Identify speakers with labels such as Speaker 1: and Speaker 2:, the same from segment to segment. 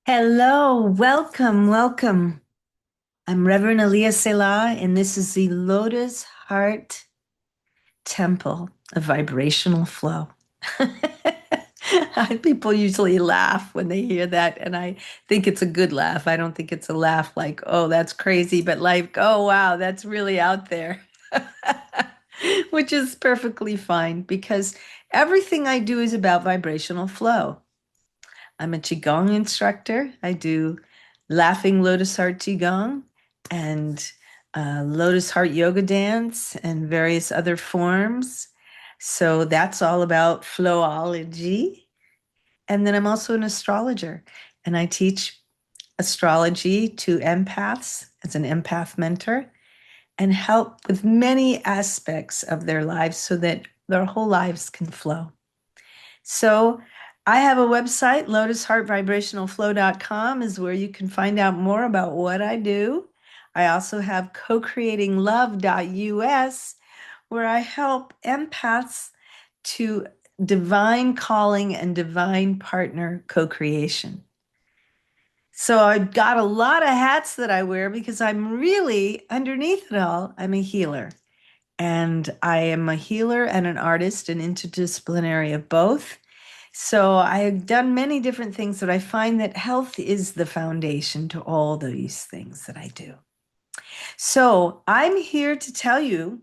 Speaker 1: Hello, welcome, welcome. I'm Reverend Aliah Selah, and this is the Lotus Heart Temple of Vibrational Flow. People usually laugh when they hear that, and I think it's a good laugh. I don't think it's a laugh like, oh, that's crazy, but like, oh, wow, that's really out there, which is perfectly fine because everything I do is about vibrational flow. I'm a Qigong instructor. I do Laughing Lotus Heart Qigong and Lotus Heart Yoga Dance and various other forms. So that's all about flowology. And then I'm also an astrologer and I teach astrology to empaths as an empath mentor and help with many aspects of their lives so that their whole lives can flow. So I have a website, lotusheartvibrationalflow.com is where you can find out more about what I do. I also have cocreatinglove.us where I help empaths to divine calling and divine partner co-creation. So I've got a lot of hats that I wear because I'm really, underneath it all, I'm a healer. And I am a healer and an artist and interdisciplinary of both. So I've done many different things, but I find that health is the foundation to all these things that I do. So I'm here to tell you,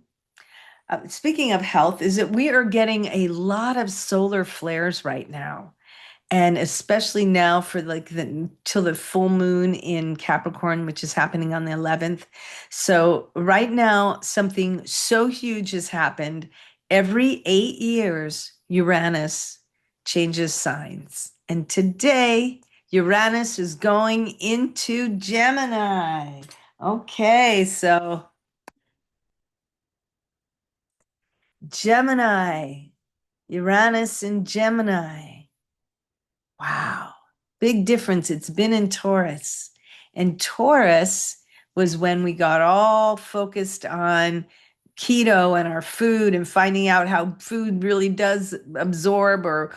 Speaker 1: speaking of health, is that we are getting a lot of solar flares right now. And especially now for like the till the full moon in Capricorn, which is happening on the 11th. So right now, something so huge has happened. Every 8 years, Uranus changes signs. And today, Uranus is going into Gemini. Okay, so Gemini, Uranus in Gemini. Wow. Big difference. It's been in Taurus. And Taurus was when we got all focused on keto and our food and finding out how food really does absorb or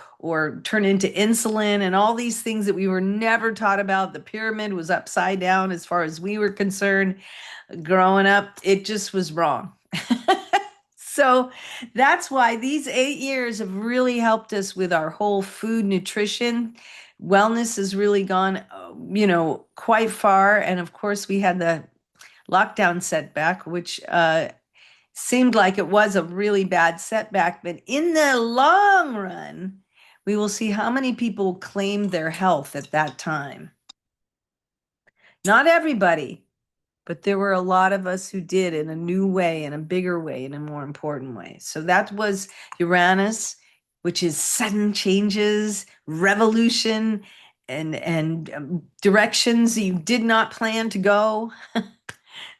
Speaker 1: turn into insulin and all these things that we were never taught about. The pyramid was upside down as far as we were concerned. Growing up, it just was wrong. So that's why these 8 years have really helped us with our whole food nutrition. Wellness has really gone, quite far. And of course, we had the lockdown setback, which seemed like it was a really bad setback. But in the long run, we will see how many people claimed their health at that time. Not everybody, but there were a lot of us who did in a new way, in a bigger way, in a more important way. So that was Uranus, which is sudden changes, revolution, and directions you did not plan to go.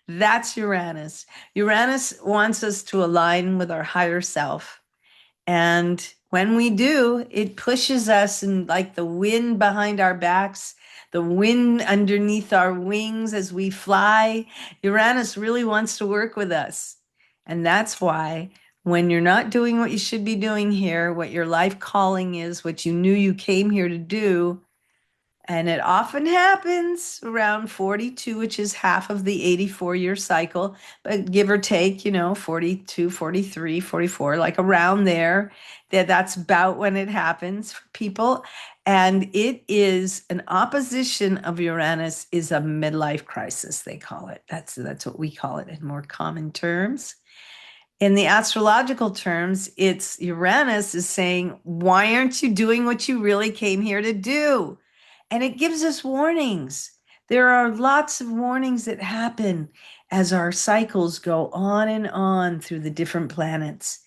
Speaker 1: That's Uranus. Uranus wants us to align with our higher self. And when we do, it pushes us and like the wind behind our backs, the wind underneath our wings as we fly. Uranus really wants to work with us. And that's why when you're not doing what you should be doing here, what your life calling is, what you knew you came here to do, and it often happens around 42, which is half of the 84-year cycle, but give or take, 42, 43, 44, like around there. That's about when it happens for people. And it is an opposition of Uranus is a midlife crisis, they call it. That's what we call it in more common terms. In the astrological terms, it's Uranus is saying, why aren't you doing what you really came here to do? And it gives us warnings. There are lots of warnings that happen as our cycles go on through the different planets.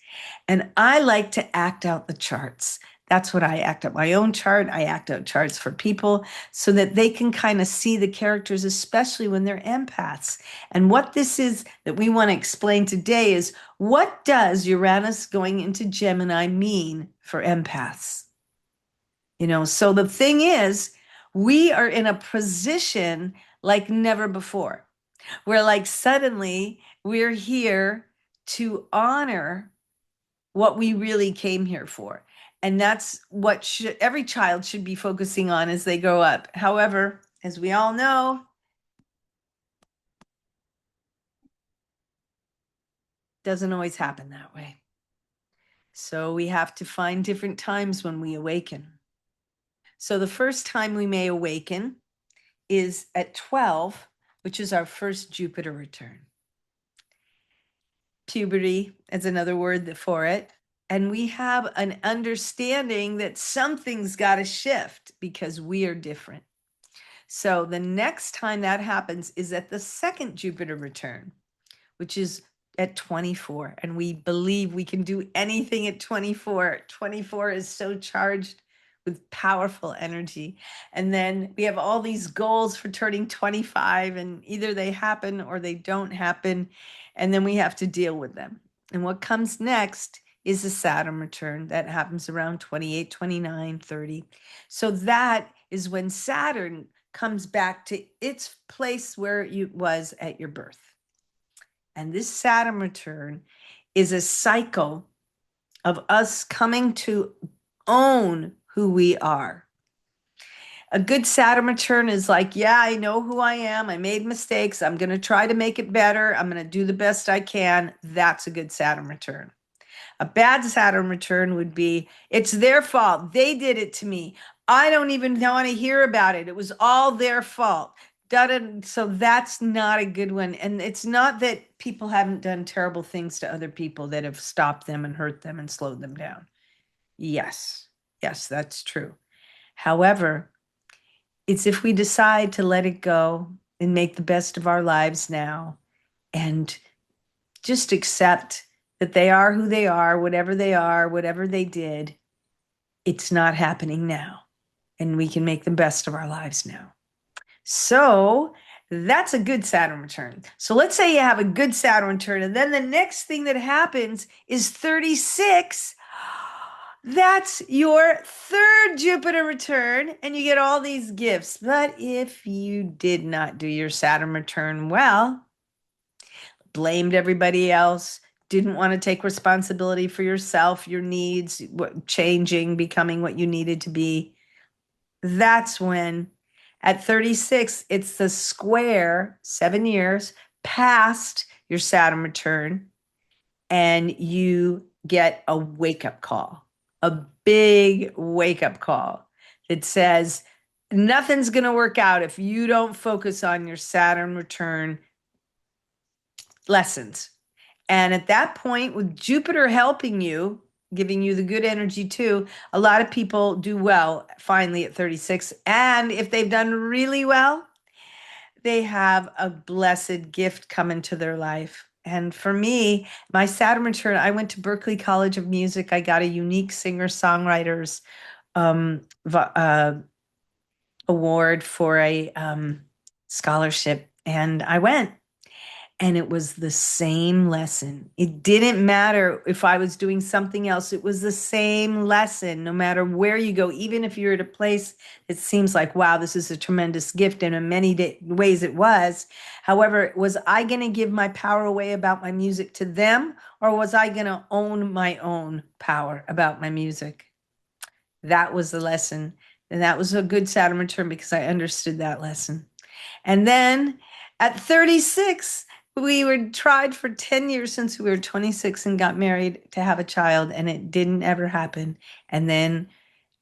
Speaker 1: And I like to act out the charts. That's what I act out my own chart. I act out charts for people so that they can kind of see the characters, especially when they're empaths. And what this is that we want to explain today is what does Uranus going into Gemini mean for empaths? So the thing is, we are in a position like never before, where like suddenly we're here to honor what we really came here for. And that's what every child should be focusing on as they grow up. However, as we all know, doesn't always happen that way. So we have to find different times when we awaken. So the first time we may awaken is at 12, which is our first Jupiter return. Puberty is another word for it. And we have an understanding that something's got to shift because we are different. So the next time that happens is at the second Jupiter return, which is at 24. And we believe we can do anything at 24. 24 is so charged with powerful energy. And then we have all these goals for turning 25, and either they happen or they don't happen. And then we have to deal with them. And what comes next is a Saturn return that happens around 28, 29, 30. So that is when Saturn comes back to its place where it was at your birth. And this Saturn return is a cycle of us coming to own who we are. A good Saturn return is like, yeah, I know who I am. I made mistakes. I'm going to try to make it better. I'm going to do the best I can. That's a good Saturn return. A bad Saturn return would be, it's their fault. They did it to me. I don't even want to hear about it. It was all their fault. So that's not a good one. And it's not that people haven't done terrible things to other people that have stopped them and hurt them and slowed them down. Yes, that's true. However, it's if we decide to let it go and make the best of our lives now and just accept that they are who they are, whatever they did, it's not happening now. And we can make the best of our lives now. So that's a good Saturn return. So let's say you have a good Saturn return, and then the next thing that happens is 36. That's your third Jupiter return, and you get all these gifts. But if you did not do your Saturn return well, blamed everybody else, didn't want to take responsibility for yourself, your needs, changing, becoming what you needed to be, that's when at 36, it's the square, 7 years past your Saturn return, and you get a wake-up call, a big wake-up call that says, nothing's going to work out if you don't focus on your Saturn return lessons. And at that point, with Jupiter helping you, giving you the good energy too, a lot of people do well finally at 36. And if they've done really well, they have a blessed gift come into their life. And for me, my Saturn return, I went to Berklee College of Music. I got a unique singer-songwriters award for a scholarship. And I went. And it was the same lesson. It didn't matter if I was doing something else. It was the same lesson, no matter where you go. Even if you're at a place that seems like, wow, this is a tremendous gift. And in many ways it was. However, was I going to give my power away about my music to them? Or was I going to own my own power about my music? That was the lesson. And that was a good Saturn return because I understood that lesson. And then at 36, we were tried for 10 years since we were 26 and got married to have a child, and it didn't ever happen. And then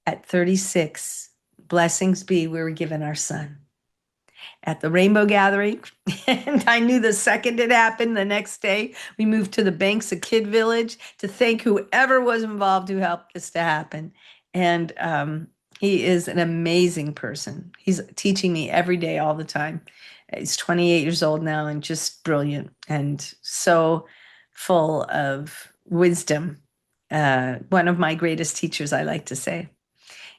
Speaker 1: at 36, blessings be, we were given our son at the Rainbow Gathering. And I knew the second it happened, the next day, we moved to the banks of Kid Village to thank whoever was involved who helped this to happen. And he is an amazing person. He's teaching me every day, all the time. He's 28 years old now and just brilliant and so full of wisdom. One of my greatest teachers, I like to say.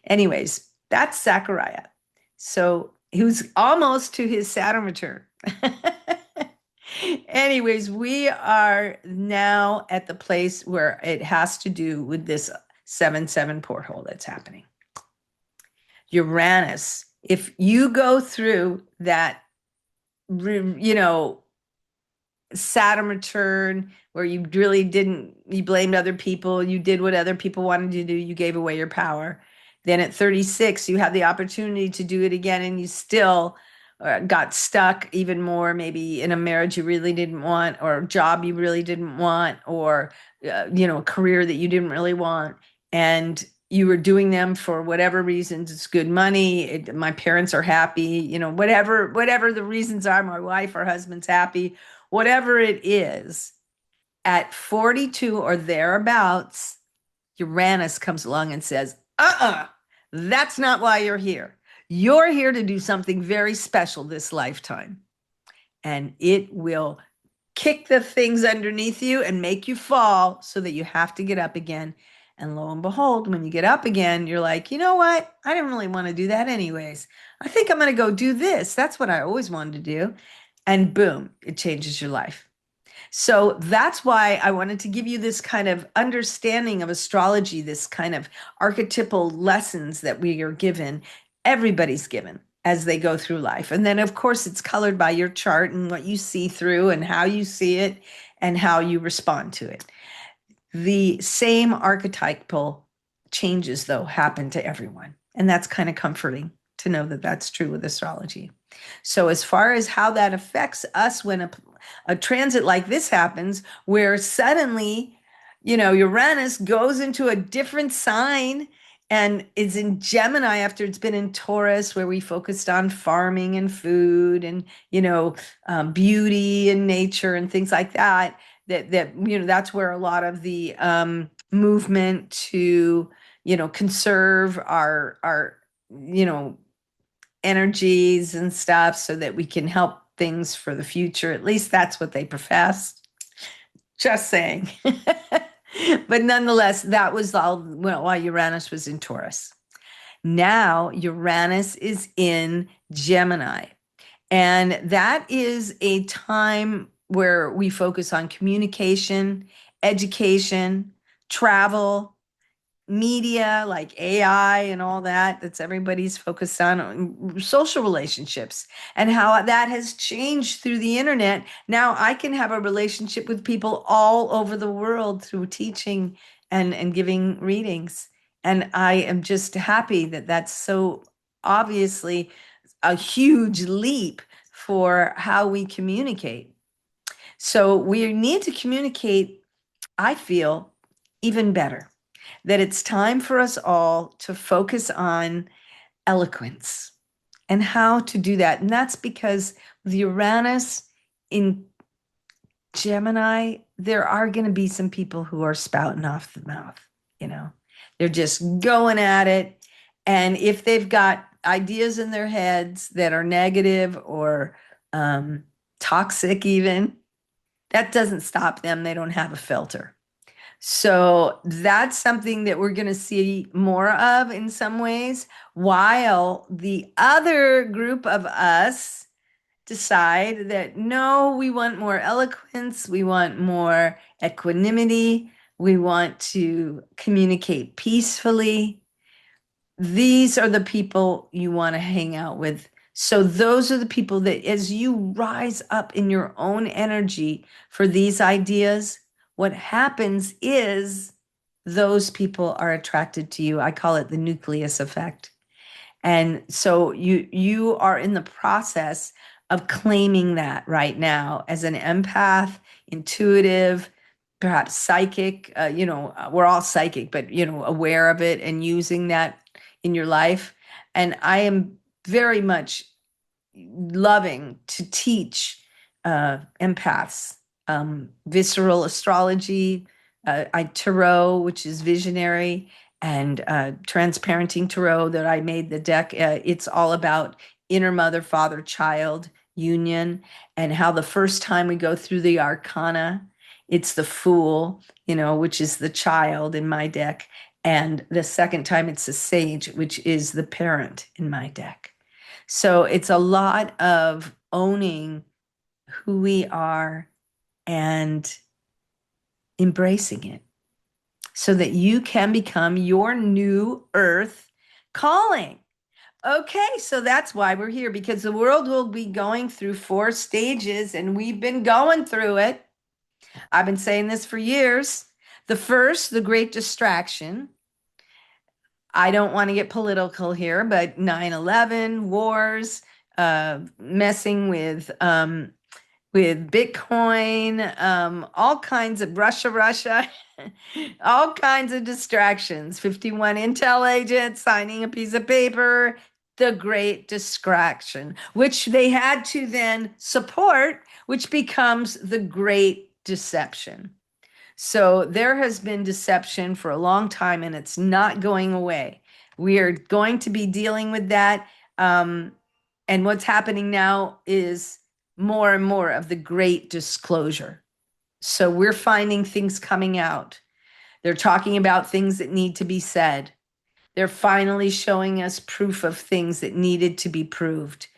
Speaker 1: Anyways, that's Zachariah. So he was almost to his Saturn return. Anyways, we are now at the place where it has to do with this 7-7 porthole that's happening. Uranus, if you go through that, Saturn return where you really didn't, you blamed other people, you did what other people wanted you to do, you gave away your power. Then at 36, you have the opportunity to do it again, and you still got stuck even more, maybe in a marriage you really didn't want, or a job you really didn't want, or a career that you didn't really want. And you were doing them for whatever reasons. It's good money. My parents are happy, whatever the reasons are, my wife or husband's happy, whatever it is. At 42 or thereabouts, Uranus comes along and says, that's not why you're here. You're here to do something very special this lifetime. And it will kick the things underneath you and make you fall so that you have to get up again. And lo and behold, when you get up again, you're like, you know what? I didn't really want to do that anyways. I think I'm going to go do this. That's what I always wanted to do. And boom, it changes your life. So that's why I wanted to give you this kind of understanding of astrology, this kind of archetypal lessons that we are given, everybody's given as they go through life. And then, of course, it's colored by your chart and what you see through and how you see it and how you respond to it. The same archetypal changes, though, happen to everyone. And that's kind of comforting to know that that's true with astrology. So as far as how that affects us when a transit like this happens, where suddenly, Uranus goes into a different sign and is in Gemini after it's been in Taurus, where we focused on farming and food and, beauty and nature and things like that. That's where a lot of the movement to, conserve our energies and stuff so that we can help things for the future. At least that's what they profess. Just saying. But nonetheless, that was all while Uranus was in Taurus. Now Uranus is in Gemini. And that is a time where we focus on communication, education, travel, media like AI and all that's everybody's focused on, social relationships, and how that has changed through the internet. Now I can have a relationship with people all over the world through teaching and giving readings. And I am just happy that that's so obviously a huge leap for how we communicate. So we need to communicate, I feel, even better. That it's time for us all to focus on eloquence and how to do that. And that's because with Uranus in Gemini, there are going to be some people who are spouting off the mouth, they're just going at it. And if they've got ideas in their heads that are negative or toxic, even, that doesn't stop them. They don't have a filter. So that's something that we're going to see more of in some ways, while the other group of us decide that no, we want more eloquence, we want more equanimity, we want to communicate peacefully. These are the people you want to hang out with. So those are the people that, as you rise up in your own energy for these ideas, what happens is those people are attracted to you. I call it the nucleus effect. And so you are in the process of claiming that right now as an empath, intuitive, perhaps psychic. We're all psychic, but aware of it and using that in your life. And I am very much loving to teach empaths visceral astrology, tarot, which is visionary, and transparenting tarot that I made the deck. It's all about inner mother, father, child union, and how the first time we go through the arcana, it's the fool, which is the child in my deck. And the second time it's the sage, which is the parent in my deck. So it's a lot of owning who we are and embracing it so that you can become your new earth calling. Okay, so that's why we're here, because the world will be going through 4 stages, and we've been going through it. I've been saying this for years. The first, the great distraction. I don't want to get political here, but 9/11, wars, messing with Bitcoin, all kinds of Russia, all kinds of distractions. 51 intel agents signing a piece of paper, the great distraction, which they had to then support, which becomes the great deception. So there has been deception for a long time, and it's not going away. We are going to be dealing with that. And what's happening now is more and more of the great disclosure. So we're finding things coming out. They're talking about things that need to be said. They're finally showing us proof of things that needed to be proved.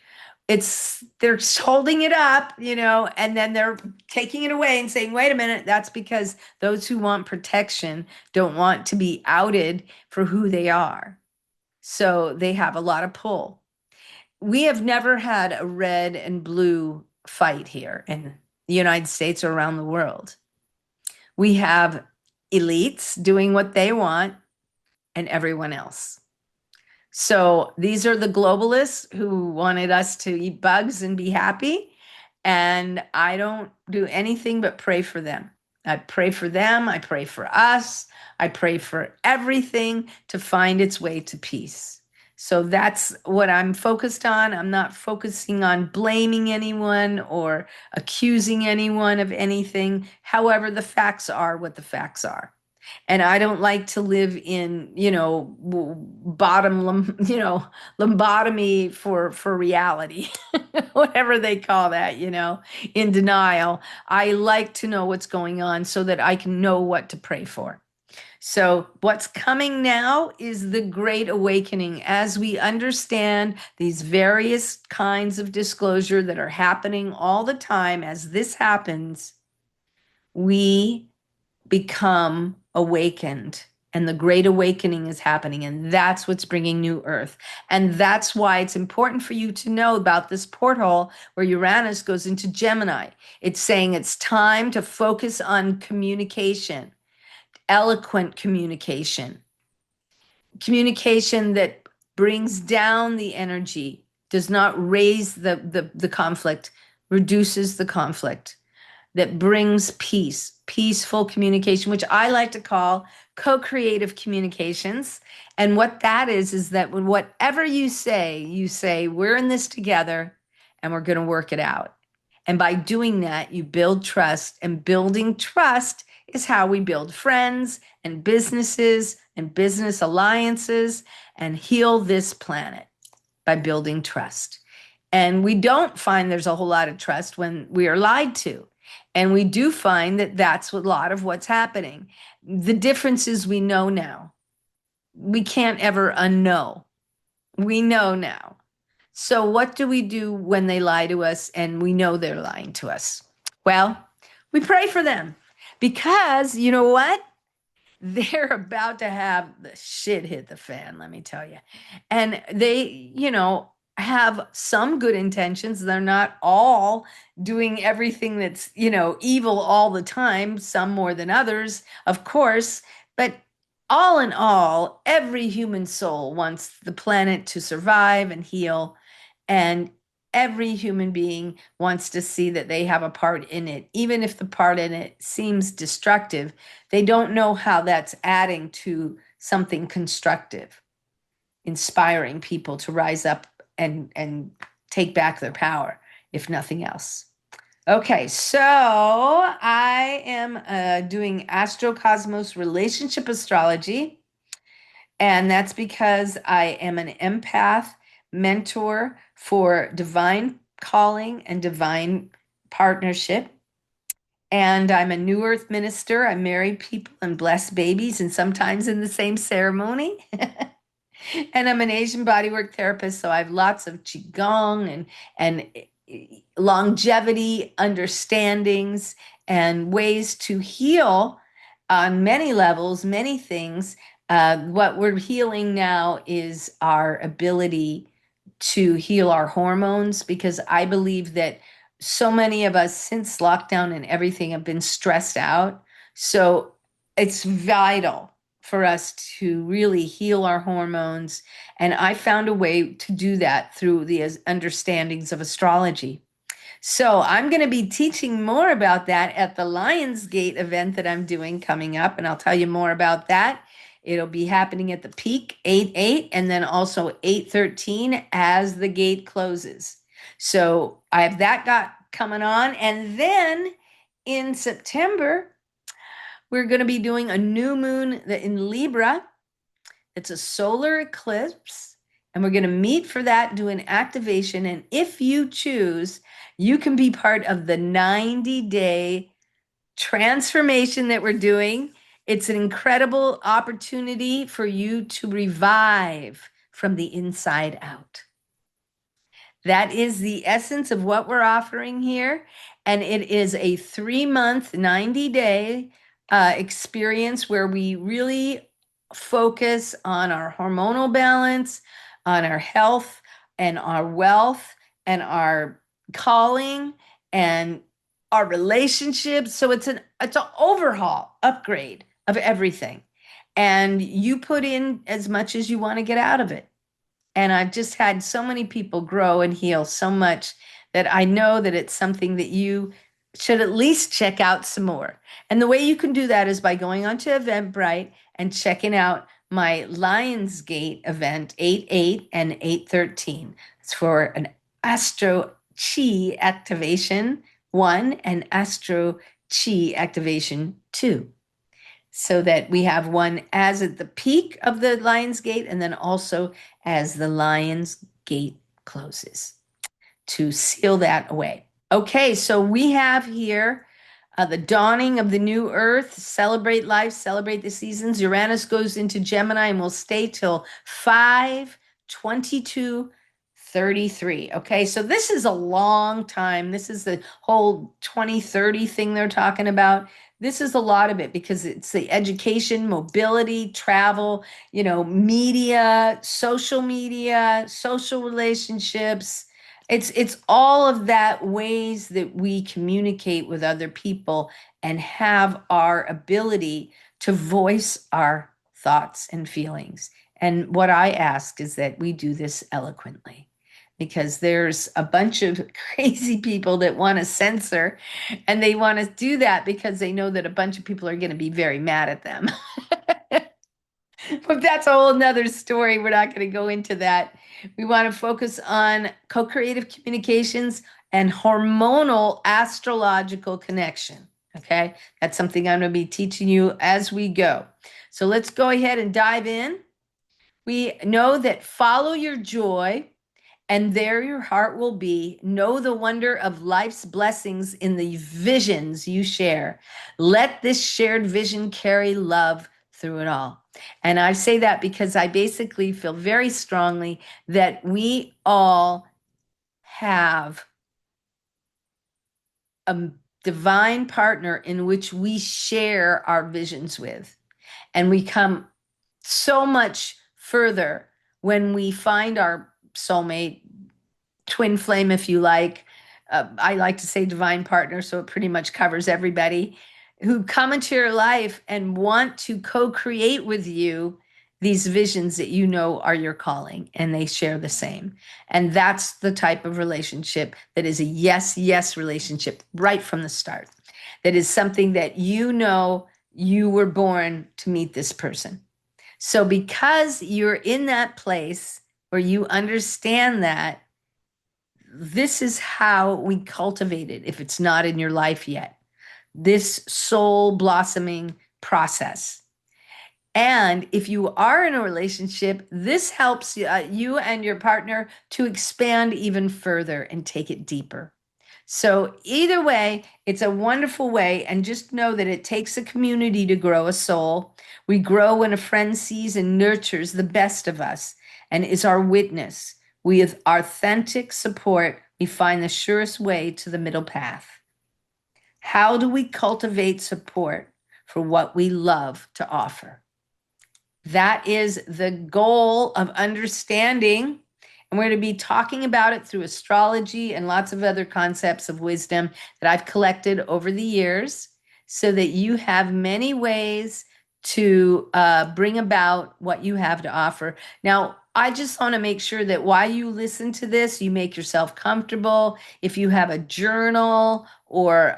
Speaker 1: They're holding it up, and then they're taking it away and saying, wait a minute, that's because those who want protection don't want to be outed for who they are. So they have a lot of pull. We have never had a red and blue fight here in the United States or around the world. We have elites doing what they want and everyone else. So these are the globalists who wanted us to eat bugs and be happy. And I don't do anything but pray for them. I pray for them. I pray for us. I pray for everything to find its way to peace. So that's what I'm focused on. I'm not focusing on blaming anyone or accusing anyone of anything. However, the facts are what the facts are. And I don't like to live in, lobotomy for reality, whatever they call that, in denial. I like to know what's going on so that I can know what to pray for. So what's coming now is the Great Awakening. As we understand these various kinds of disclosure that are happening all the time, as this happens, we become awakened, and the Great Awakening is happening, and that's what's bringing new earth. And that's why it's important for you to know about this porthole where Uranus goes into Gemini. It's saying it's time to focus on communication, eloquent communication that brings down the energy, does not raise the conflict, reduces the conflict, that brings peace, peaceful communication, which I like to call co-creative communications. And what that is that when whatever you say, we're in this together and we're going to work it out. And by doing that, you build trust, and building trust is how we build friends and businesses and business alliances and heal this planet, by building trust. And we don't find there's a whole lot of trust when we are lied to. And we do find that that's a lot of what's happening. The difference is we know now. We can't ever unknow. We know now. So what do we do when they lie to us and we know they're lying to us? Well, we pray for them, because you know what? They're about to have the shit hit the fan, let me tell you. And they, have some good intentions. They're not all doing everything that's, evil all the time, some more than others, of course. But all in all, every human soul wants the planet to survive and heal. And every human being wants to see that they have a part in it, even if the part in it seems destructive. They don't know how that's adding to something constructive, inspiring people to rise up and take back their power, if nothing else. Okay, so I am doing astrocosmos relationship astrology, and that's because I am an empath mentor for divine calling and divine partnership. And I'm a New Earth minister. I marry people and bless babies, and sometimes in the same ceremony. And I'm an Asian bodywork therapist, so I have lots of qigong and longevity understandings and ways to heal on many levels, many things, What we're healing now is our ability to heal our hormones, because I believe that so many of us since lockdown and everything have been stressed out. So it's vital for us to really heal our hormones. And I found a way to do that through the understandings of astrology. So I'm going to be teaching more about that at the Lionsgate event that I'm doing coming up, and I'll tell you more about that. It'll be happening at the peak 8/8 and then also 8/13 as the gate closes. So I have that got coming on, and then in September we're going to be doing a new moon in Libra. It's a solar eclipse, and we're going to meet for that, do an activation. And if you choose, you can be part of the 90-day transformation that we're doing. It's an incredible opportunity for you to revive from the inside out. That is the essence of what we're offering here. And it is a 3-month, 90-day experience where we really focus on our hormonal balance, on our health and our wealth and our calling and our relationships. So it's an overhaul, upgrade of everything. And you put in as much as you want to get out of it. And I've just had so many people grow and heal so much that I know that it's something that you should at least check out some more. And the way you can do that is by going onto Eventbrite and checking out my Lionsgate event, 8/8 and 8/13. It's for an Astro Chi activation 1 and Astro Chi activation 2. So that we have one as at the peak of the Lion's Gate and then also as the Lion's Gate closes to seal that away. Okay, so we have here the dawning of the new earth, celebrate life, celebrate the seasons. Uranus goes into Gemini and will stay till 5/22/33. Okay, so this is a long time. This is the whole 2030 thing they're talking about. This is a lot of it because it's the education, mobility, travel, media, social relationships. It's all of that ways that we communicate with other people and have our ability to voice our thoughts and feelings. And what I ask is that we do this eloquently, because there's a bunch of crazy people that want to censor, and they want to do that because they know that a bunch of people are going to be very mad at them. But that's a whole nother story. We're not going to go into that. We want to focus on co-creative communications and hormonal astrological connection. Okay, that's something I'm going to be teaching you as we go. So let's go ahead and dive in. We know that follow your joy, and there your heart will be. Know the wonder of life's blessings in the visions you share. Let this shared vision carry love through it all. And I say that because I basically feel very strongly that we all have a divine partner in which we share our visions with. And we come so much further when we find our soulmate, twin flame, if you like. I like to say divine partner, so it pretty much covers everybody who come into your life and want to co-create with you these visions that you know are your calling, and they share the same. And that's the type of relationship that is a yes relationship right from the start. That is something that you know you were born to meet this person. So because you're in that place where you understand that, this is how we cultivate it if it's not in your life yet. This soul blossoming process. And if you are in a relationship, this helps you and your partner to expand even further and take it deeper. So either way, it's a wonderful way. And just know that it takes a community to grow a soul. We grow when a friend sees and nurtures the best of us and is our witness. With authentic support, we find the surest way to the middle path. How do we cultivate support for what we love to offer? That is the goal of understanding. And we're going to be talking about it through astrology and lots of other concepts of wisdom that I've collected over the years, so that you have many ways to bring about what you have to offer. Now, I just want to make sure that while you listen to this, you make yourself comfortable. If you have a journal or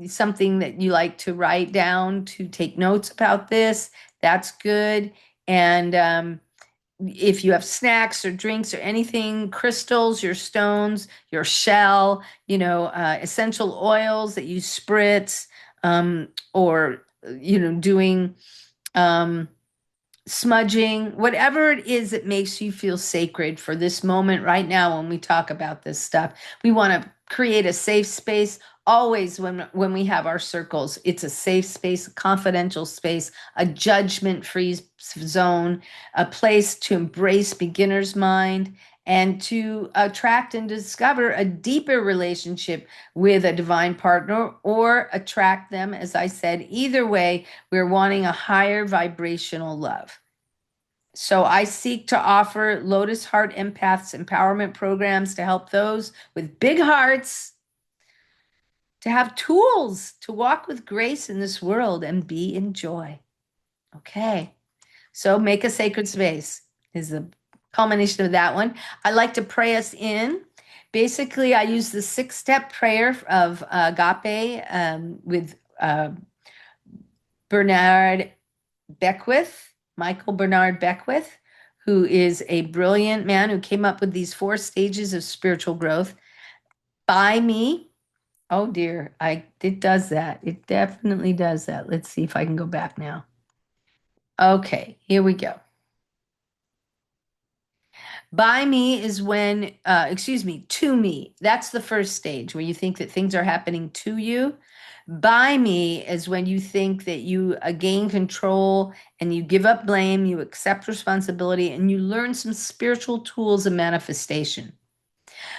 Speaker 1: something that you like to write down to take notes about this, that's good. And if you have snacks or drinks or anything, crystals, your stones, your shell, essential oils that you spritz, or, doing smudging, whatever it is that makes you feel sacred for this moment right now when we talk about this stuff. We want to create a safe space. Always when we have our circles, it's a safe space, a confidential space, a judgment-free zone, a place to embrace beginner's mind and to attract and discover a deeper relationship with a divine partner, or attract them. As I said, either way, we're wanting a higher vibrational love. So I seek to offer Lotus Heart Empaths empowerment programs to help those with big hearts to have tools to walk with grace in this world and be in joy. Okay, so make a sacred space is the culmination of that one. I like to pray us in. Basically, I use the 6-step prayer of agape with Bernard Beckwith, Michael Bernard Beckwith, who is a brilliant man who came up with these 4 stages of spiritual growth. By me. Oh dear, it does that. It definitely does that. Let's see if I can go back now. Okay, here we go. By me is when, to me. That's the first stage where you think that things are happening to you. By me is when you think that you gain control and you give up blame, you accept responsibility, and you learn some spiritual tools of manifestation.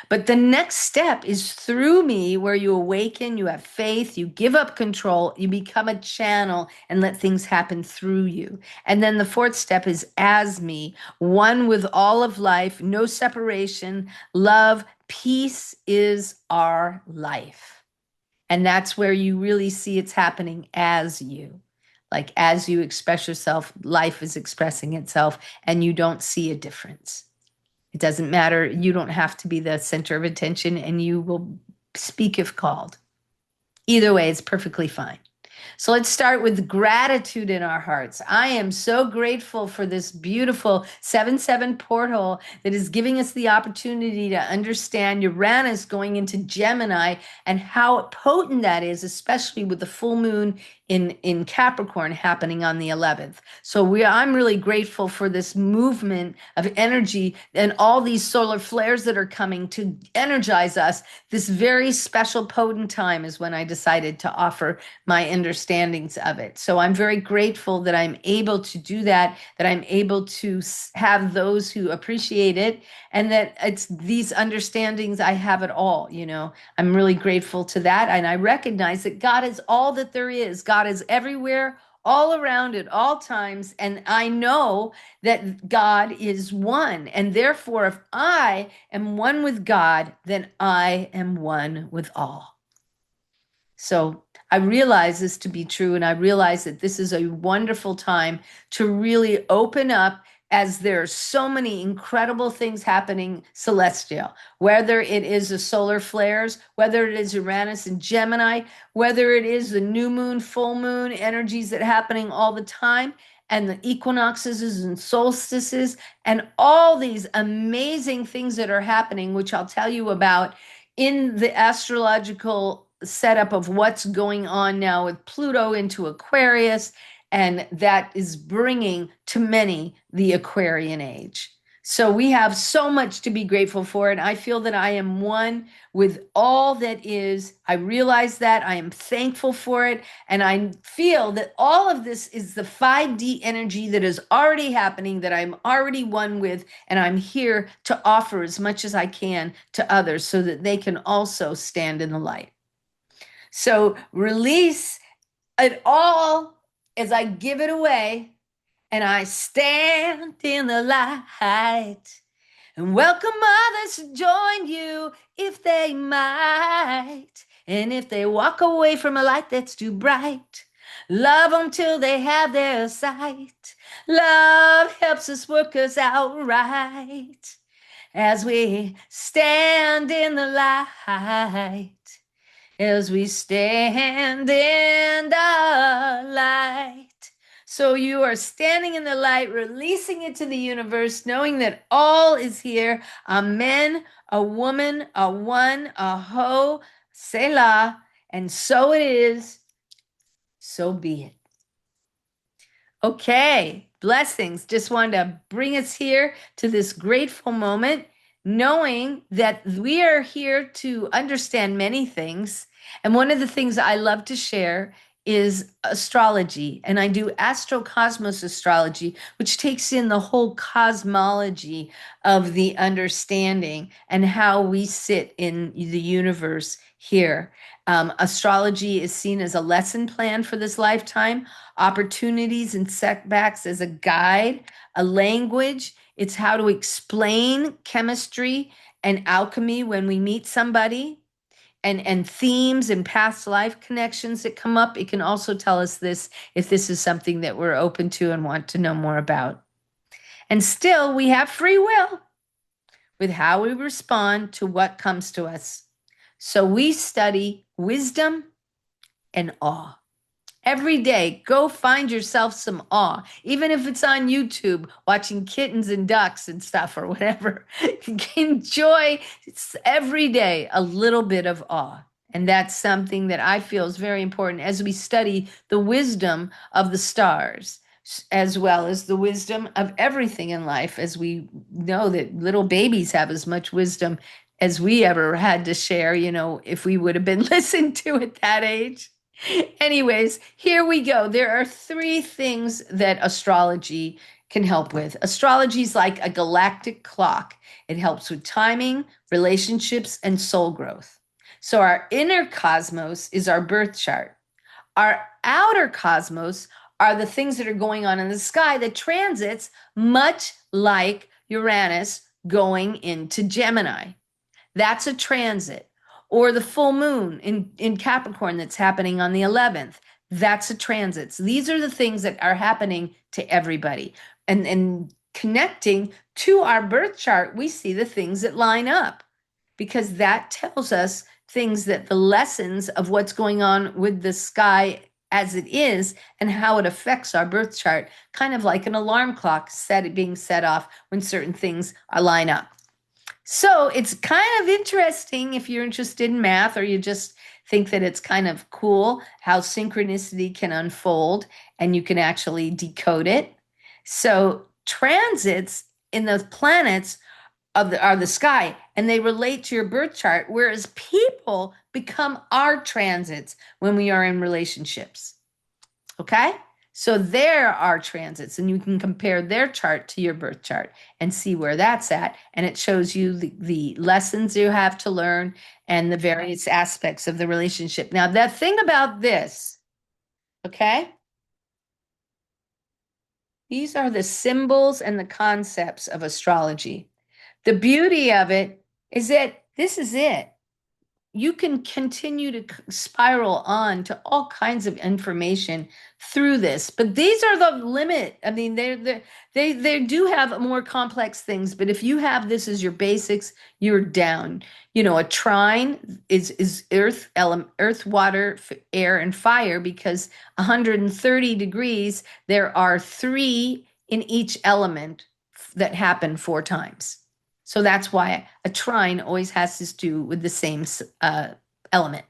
Speaker 1: But the next step is through me, where you awaken, you have faith, you give up control, you become a channel and let things happen through you. And then the 4th step is as me, one with all of life, no separation, love, peace is our life. And that's where you really see it's happening as you. Like as you express yourself, life is expressing itself, and you don't see a difference. It doesn't matter. You don't have to be the center of attention, and you will speak if called. Either way, it's perfectly fine. So let's start with gratitude in our hearts. I am so grateful for this beautiful 7/7 portal that is giving us the opportunity to understand Uranus going into Gemini and how potent that is, especially with the full moon in Capricorn happening on the 11th. So I'm really grateful for this movement of energy and all these solar flares that are coming to energize us. This very special potent time is when I decided to offer my understandings of it. So I'm very grateful that I'm able to do that I'm able to have those who appreciate it, and that it's these understandings I have it all. I'm really grateful to that. And I recognize that God is all that there is. God is everywhere, all around at all times. And I know that God is one. And therefore, if I am one with God, then I am one with all. So I realize this to be true, and I realize that this is a wonderful time to really open up, as there are so many incredible things happening celestial, whether it is the solar flares, whether it is Uranus and Gemini, whether it is the new moon, full moon energies that are happening all the time, and the equinoxes and solstices, and all these amazing things that are happening, which I'll tell you about in the astrological setup of what's going on now with Pluto into Aquarius, and that is bringing to many the Aquarian age. So we have so much to be grateful for, and I feel that I am one with all that is. I realize that I am thankful for it, and I feel that all of this is the 5D energy that is already happening, that I'm already one with, and I'm here to offer as much as I can to others so that they can also stand in the light. So release it all as I give it away, And I stand in the light and welcome others to join you if they might. And if they walk away from a light that's too bright, love them till they have their sight. Love helps us work us out right as we stand in the light. As we stand in the light. So you are standing in the light, releasing it to the universe, knowing that all is here. A man, a woman, a one, a ho, Selah, and so it is, so be it. Okay, blessings. Just wanted to bring us here to this grateful moment, knowing that we are here to understand many things. And one of the things I love to share is astrology. And I do astrocosmos astrology, which takes in the whole cosmology of the understanding and how we sit in the universe here. Astrology is seen as a lesson plan for this lifetime, opportunities and setbacks as a guide, a language. It's how to explain chemistry and alchemy when we meet somebody, and themes and past life connections that come up. It can also tell us this if this is something that we're open to and want to know more about. And still, we have free will with how we respond to what comes to us. So we study wisdom and awe. Every day, go find yourself some awe, even if it's on YouTube, watching kittens and ducks and stuff or whatever. Enjoy every day a little bit of awe. And that's something that I feel is very important as we study the wisdom of the stars, as well as the wisdom of everything in life, as we know that little babies have as much wisdom as we ever had to share, if we would have been listened to at that age. Anyways, here we go. There are 3 things that astrology can help with. Astrology is like a galactic clock. It helps with timing, relationships, and soul growth. So our inner cosmos is our birth chart. Our outer cosmos are the things that are going on in the sky, the transits, much like Uranus going into Gemini. That's a transit. Or the full moon in Capricorn that's happening on the 11th. That's a transit. So these are the things that are happening to everybody. And connecting to our birth chart, we see the things that line up, because that tells us things, that the lessons of what's going on with the sky as it is and how it affects our birth chart, kind of like an alarm clock being set off when certain things line up. So it's kind of interesting if you're interested in math, or you just think that it's kind of cool how synchronicity can unfold and you can actually decode it. So transits in the planets are the sky, and they relate to your birth chart, whereas people become our transits when we are in relationships. Okay? So there are transits, and you can compare their chart to your birth chart and see where that's at. And it shows you the lessons you have to learn and the various aspects of the relationship. Now, the thing about this, okay? These are the symbols and the concepts of astrology. The beauty of it is that this is it. You can continue to spiral on to all kinds of information through this, but these are the limit. I mean, they do have more complex things, but if you have this as your basics, you're down. A trine is earth, water, air, and fire, because 130 degrees, there are 3 in each element that happen 4 times. So that's why a trine always has to do with the same element.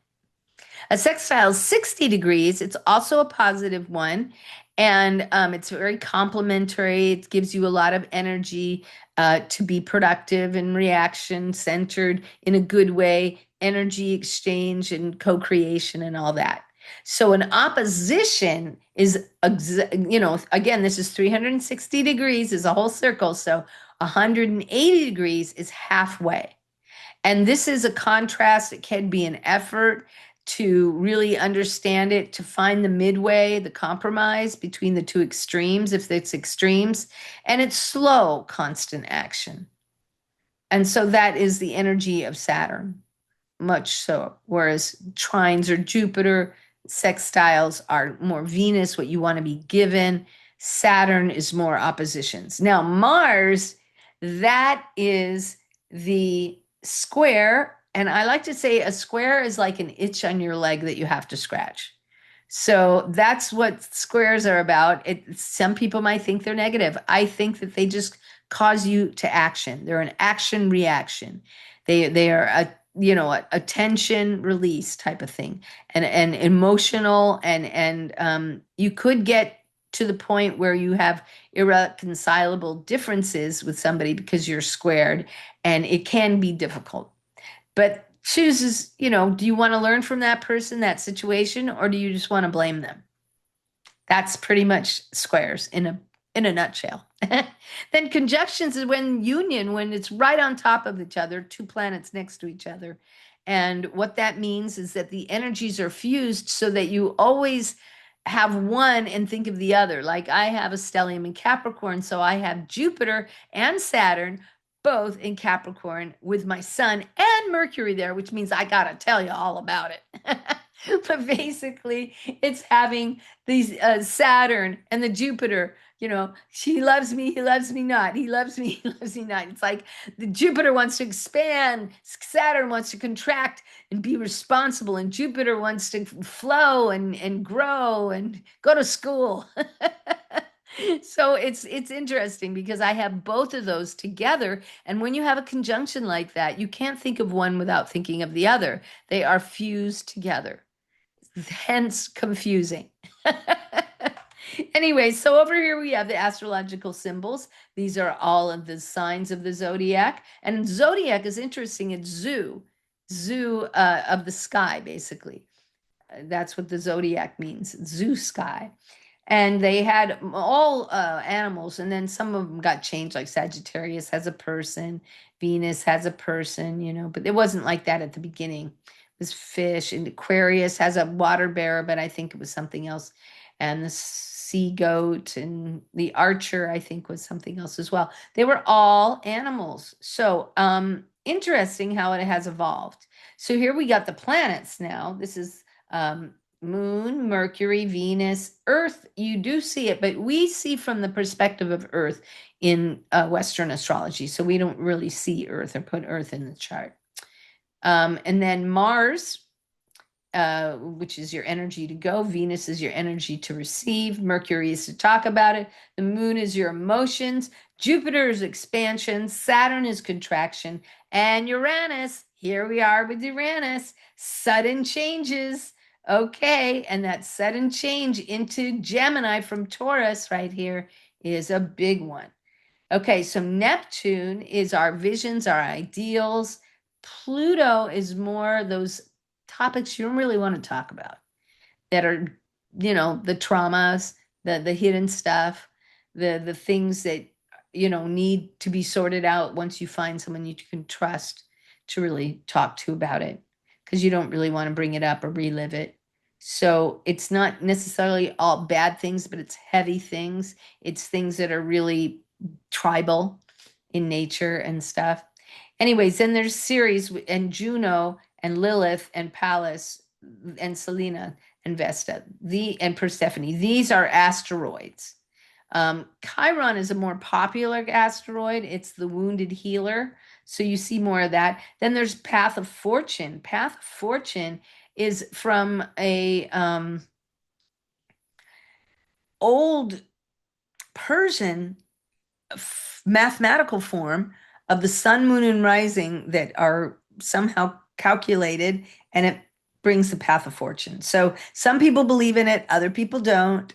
Speaker 1: A sextile is 60 degrees. It's also a positive one. And it's very complementary. It gives you a lot of energy to be productive and reaction centered in a good way, energy exchange and co-creation and all that. So an opposition is, again, this is 360 degrees, is a whole circle. So 180 degrees is halfway. And this is a contrast. It can be an effort to really understand it, to find the midway, the compromise between the two extremes, if it's extremes. And it's slow, constant action. And so that is the energy of Saturn, much so. Whereas trines are Jupiter, sextiles are more Venus, what you want to be given. Saturn is more oppositions. Now, Mars, that is the square. And I like to say a square is like an itch on your leg that you have to scratch. So that's what squares are about. Some people might think they're negative. I think that they just cause you to action. They're an action reaction. They are a tension release type of thing, and emotional, and you could get to the point where you have irreconcilable differences with somebody because you're squared, and it can be difficult. But chooses, do you want to learn from that person, that situation, or do you just want to blame them? That's pretty much squares in a nutshell. Then conjunctions is when it's right on top of each other, two planets next to each other. And what that means is that the energies are fused so that you always have one and think of the other. Like I have a stellium in Capricorn, so I have Jupiter and Saturn both in Capricorn with my sun and Mercury there, which means I got to tell you all about it. But basically, it's having these Saturn and the Jupiter. She loves me, he loves me not. He loves me, he loves me not. It's like the Jupiter wants to expand, Saturn wants to contract and be responsible, and Jupiter wants to flow and grow and go to school. So it's interesting because I have both of those together. And when you have a conjunction like that, you can't think of one without thinking of the other. They are fused together, hence confusing. Anyway, so over here we have the astrological symbols. These are all of the signs of the zodiac. And zodiac is interesting. It's zoo of the sky, basically. That's what the zodiac means, zoo sky. And they had all animals, and then some of them got changed, like Sagittarius has a person, Venus has a person, but it wasn't like that at the beginning. It was fish, and Aquarius has a water bearer, but I think it was something else. And the sea goat and the archer, I think, was something else as well. They were all animals. So interesting how it has evolved. So here we got the planets now. This is Moon, Mercury, Venus, Earth. You do see it, but we see from the perspective of Earth in Western astrology. So we don't really see Earth or put Earth in the chart. And then Mars, which is your energy to go. Venus is your energy to receive. Mercury is to talk about it. The moon is your emotions. Jupiter is expansion. Saturn is contraction. And Uranus, here we are with Uranus, sudden changes. Okay, and that sudden change into Gemini from Taurus right here is a big one. Okay, so Neptune is our visions, our ideals. Pluto is more those topics you don't really want to talk about that are, the traumas, the hidden stuff, the things that, need to be sorted out once you find someone you can trust to really talk to about it, because you don't really want to bring it up or relive it. So it's not necessarily all bad things, but it's heavy things. It's things that are really tribal in nature and stuff. Anyways, then there's Ceres and Juno and Lilith and Pallas and Selena and Vesta and Persephone. These are asteroids. Chiron is a more popular asteroid. It's the wounded healer. So you see more of that. Then there's Path of Fortune. Path of Fortune is from a old Persian mathematical form of the sun, moon, and rising that are somehow calculated, and it brings the path of fortune. So some people believe in it, other people don't.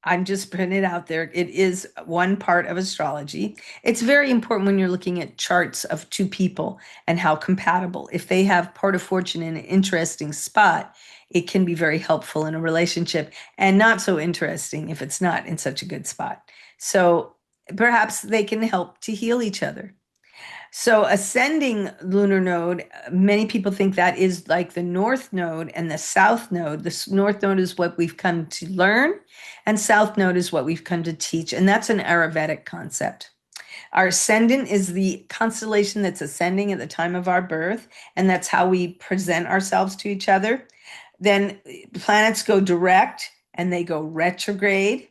Speaker 1: I'm just putting it out there. It is one part of astrology. It's very important when you're looking at charts of two people and how compatible. If they have part of fortune in an interesting spot, it can be very helpful in a relationship, and not so interesting if it's not in such a good spot. So perhaps they can help to heal each other. So ascending lunar node, many people think that is like the north node and the south node. The north node is what we've come to learn, and south node is what we've come to teach. And that's an Ayurvedic concept. Our ascendant is the constellation that's ascending at the time of our birth, and that's how we present ourselves to each other. Then planets go direct and they go retrograde.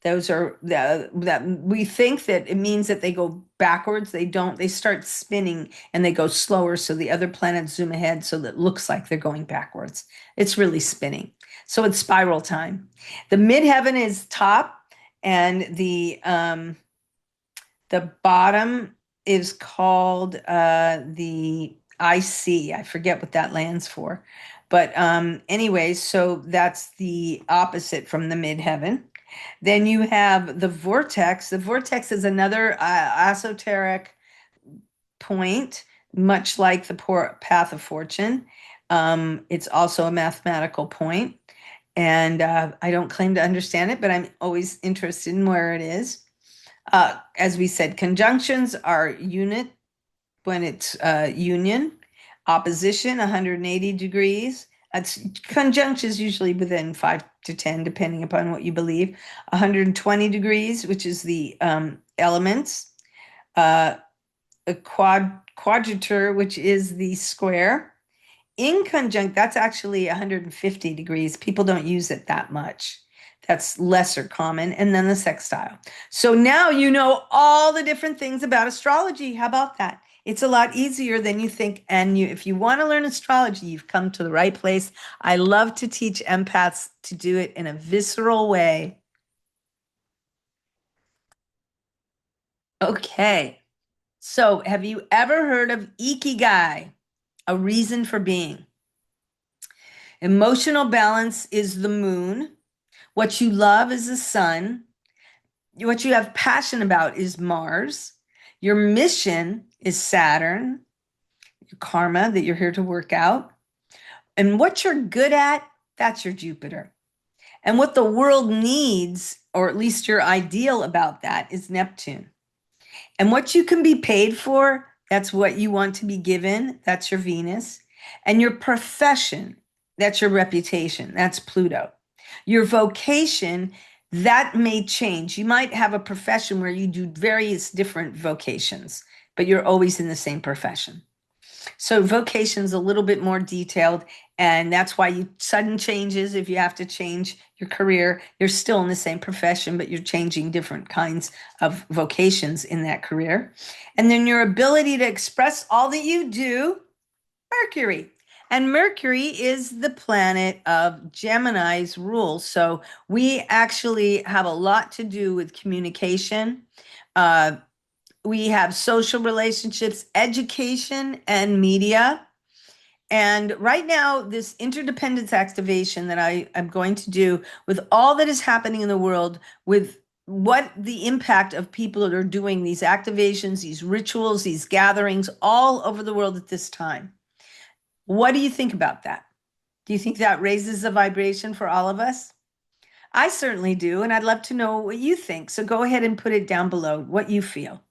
Speaker 1: Those are that we think that it means that they go backwards. They don't. They start spinning and they go slower. So the other planets zoom ahead so that it looks like they're going backwards. It's really spinning. So it's spiral time. The midheaven is top, and the bottom is called the IC. I forget what that lands for. But anyway, so that's the opposite from the midheaven. Then you have the vortex. The vortex is another esoteric point, much like the path of fortune. It's also a mathematical point. And I don't claim to understand it, but I'm always interested in where it is. As we said, conjunctions are unit when it's union, opposition 180 degrees. That's conjunctions usually within 5 to 10, depending upon what you believe. 120 degrees, which is the elements. A quadrature, which is the square. Inconjunct, that's actually 150 degrees. People don't use it that much. That's lesser common. And then the sextile. So now you know all the different things about astrology. How about that? It's a lot easier than you think. And if you want to learn astrology, you've come to the right place. I love to teach empaths to do it in a visceral way. Okay. So have you ever heard of Ikigai, a reason for being? Emotional balance is the moon. What you love is the sun. What you have passion about is Mars. Your mission is Saturn, your karma that you're here to work out. And what you're good at, that's your Jupiter. And what the world needs, or at least your ideal about that, is Neptune. And what you can be paid for, that's what you want to be given, that's your Venus. And your profession, that's your reputation, that's Pluto. Your vocation, that may change. You might have a profession where you do various different vocations, but you're always in the same profession. So vocation's a little bit more detailed, and that's why you sudden changes. If you have to change your career, you're still in the same profession, but you're changing different kinds of vocations in that career. And then your ability to express all that you do, Mercury. And Mercury is the planet of Gemini's rule. So we actually have a lot to do with communication. We have social relationships, education, and media. And right now, this interdependence activation that I am going to do with all that is happening in the world, with what the impact of people that are doing these activations, these rituals, these gatherings all over the world at this time. What do you think about that? Do you think that raises the vibration for all of us? I certainly do, and I'd love to know what you think. So go ahead and put it down below, what you feel.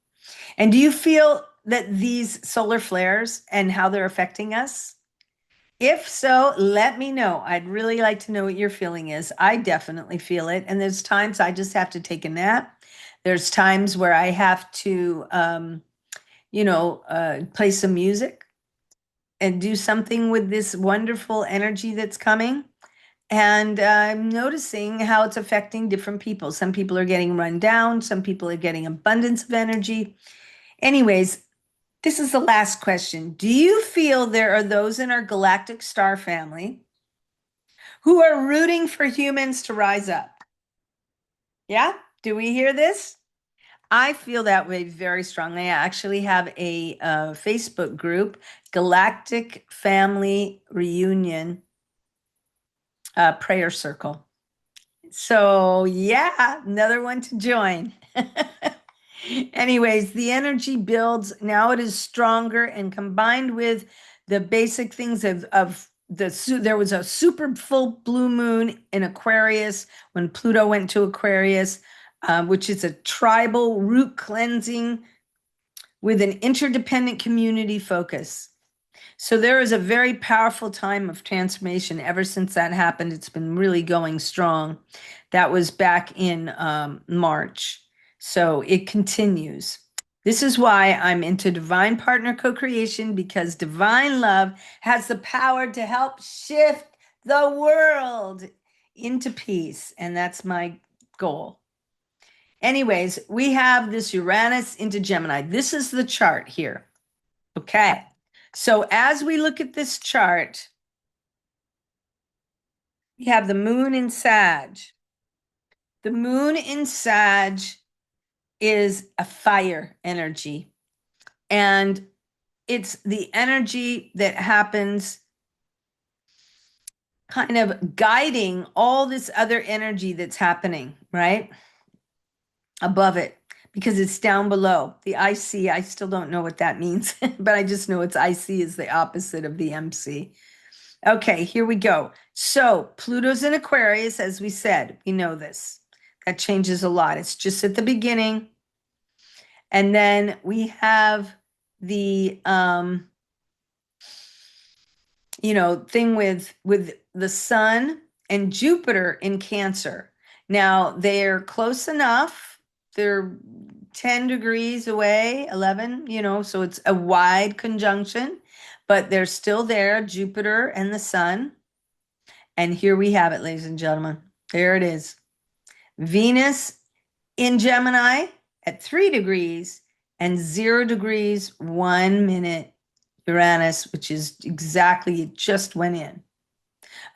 Speaker 1: And do you feel that these solar flares and how they're affecting us? If so, let me know. I'd really like to know what your feeling is. I definitely feel it. And there's times I just have to take a nap. There's times where I have to, play some music and do something with this wonderful energy that's coming. And I'm noticing how it's affecting different people. Some people are getting run down. Some people are getting abundance of energy. Anyways, this is the last question. Do you feel there are those in our galactic star family who are rooting for humans to rise up? Yeah? Do we hear this? I feel that way very strongly. I actually have a Facebook group, Galactic Family Reunion Prayer Circle. So, yeah, another one to join. Anyways, the energy builds. Now it is stronger, and combined with the basic things there was a super full blue moon in Aquarius when Pluto went to Aquarius, which is a tribal root cleansing with an interdependent community focus. So there is a very powerful time of transformation. Ever since that happened, it's been really going strong. That was back in March. So it continues. This is why I'm into divine partner co-creation, because divine love has the power to help shift the world into peace. And that's my goal. Anyways, we have this Uranus into Gemini. This is the chart here. Okay. So as we look at this chart, we have the moon in Sag. The moon in Sag is a fire energy, and it's the energy that happens kind of guiding all this other energy that's happening, right? Above it, because it's down below. The IC, I still don't know what that means, but I just know it's IC is the opposite of the MC. Okay, here we go. So Pluto's in Aquarius, as we said, we know this. That changes a lot. It's just at the beginning. And then we have the thing with the sun and Jupiter in Cancer. Now they're close enough. They're 10 degrees away, 11, so it's a wide conjunction, but they're still there, Jupiter and the sun. And here we have it, ladies and gentlemen. There it is. Venus in Gemini at 3 degrees and 0 degrees, 1 minute. Uranus, which is exactly, it just went in.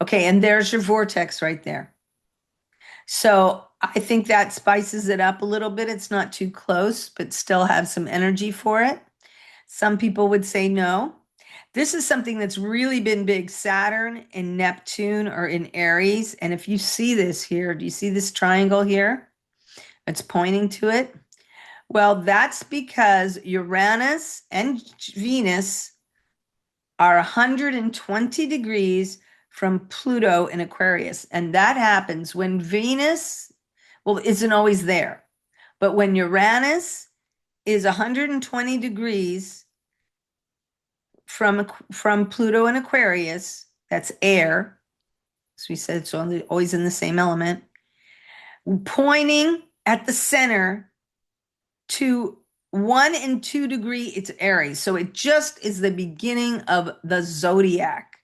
Speaker 1: Okay, and there's your vortex right there. So I think that spices it up a little bit. It's not too close, but still have some energy for it. Some people would say no. This is something that's really been big. Saturn and Neptune are in Aries. And if you see this here, do you see this triangle here? It's pointing to it. Well, that's because Uranus and Venus are 120 degrees from Pluto in Aquarius. And that happens when Venus, isn't always there. But when Uranus is 120 degrees from Pluto in Aquarius, that's air, as we said, it's always in the same element, pointing at the center to 1 and 2 degree, it's Aries. So it just is the beginning of the zodiac.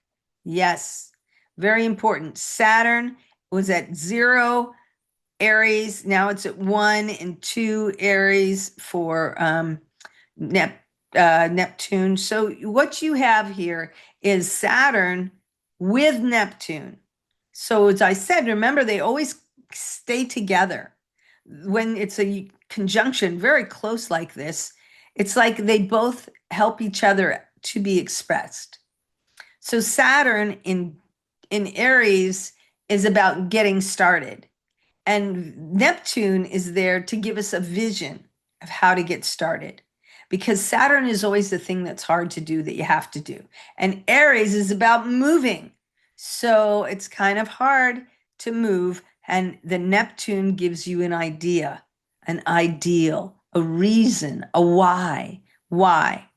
Speaker 1: Yes, very important. Saturn was at 0 Aries. Now it's at 1 and 2 Aries for Neptune. So what you have here is Saturn with Neptune. So as I said, remember, they always stay together. When it's a conjunction very close like this, it's like they both help each other to be expressed. So Saturn in Aries is about getting started, and Neptune is there to give us a vision of how to get started, because Saturn is always the thing that's hard to do, that you have to do, and Aries is about moving, so it's kind of hard to move. And the Neptune gives you an idea, an ideal, a reason, a why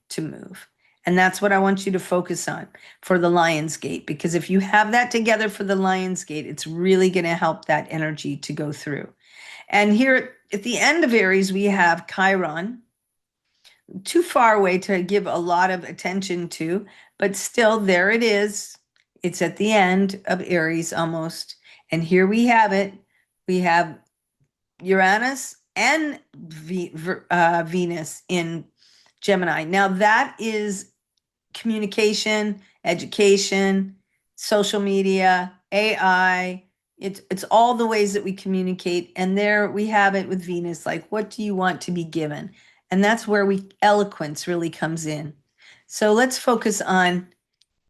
Speaker 1: to move. And that's what I want you to focus on for the Lion's Gate, because if you have that together for the Lion's Gate, it's really going to help that energy to go through. And here at the end of Aries, we have Chiron, too far away to give a lot of attention to, but still there it is. It's at the end of Aries almost. And here we have it. We have Uranus and Venus in Gemini. Now that is communication, education, social media, AI. It's all the ways that we communicate. And there we have it with Venus. Like, what do you want to be given? And that's where eloquence really comes in. So let's focus on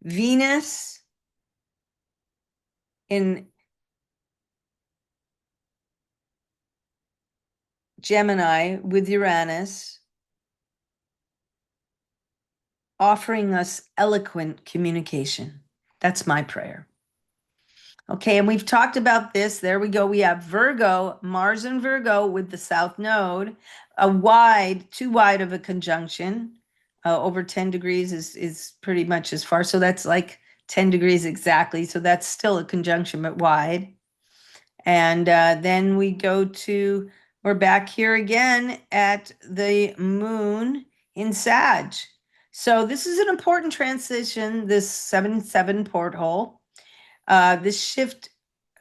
Speaker 1: Venus in Gemini with Uranus, offering us eloquent communication. That's my prayer. Okay, and we've talked about this. There we go. We have Virgo, Mars and Virgo with the South Node, too wide of a conjunction. Over 10 degrees is pretty much as far. So that's like 10 degrees exactly. So that's still a conjunction, but wide. And then we're back here again at the moon in Sag. So this is an important transition, this 7-7 porthole. This shift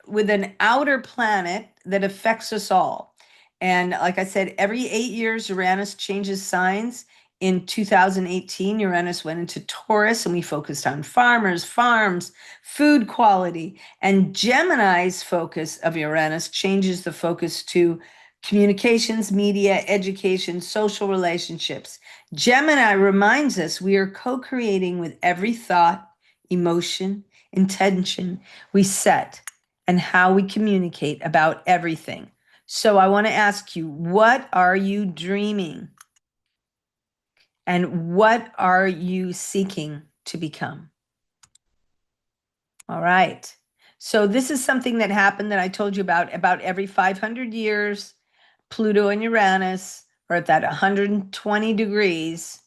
Speaker 1: with an outer planet that affects us all. And like I said, every 8 years, Uranus changes signs. In 2018, Uranus went into Taurus and we focused on farmers, farms, food quality. And Gemini's focus of Uranus changes the focus to communications, media, education, social relationships. Gemini reminds us we are co-creating with every thought, emotion, intention we set and how we communicate about everything. So I want to ask you, what are you dreaming? And what are you seeking to become? All right. So this is something that happened that I told you about every 500 years. Pluto and Uranus are at that 120 degrees,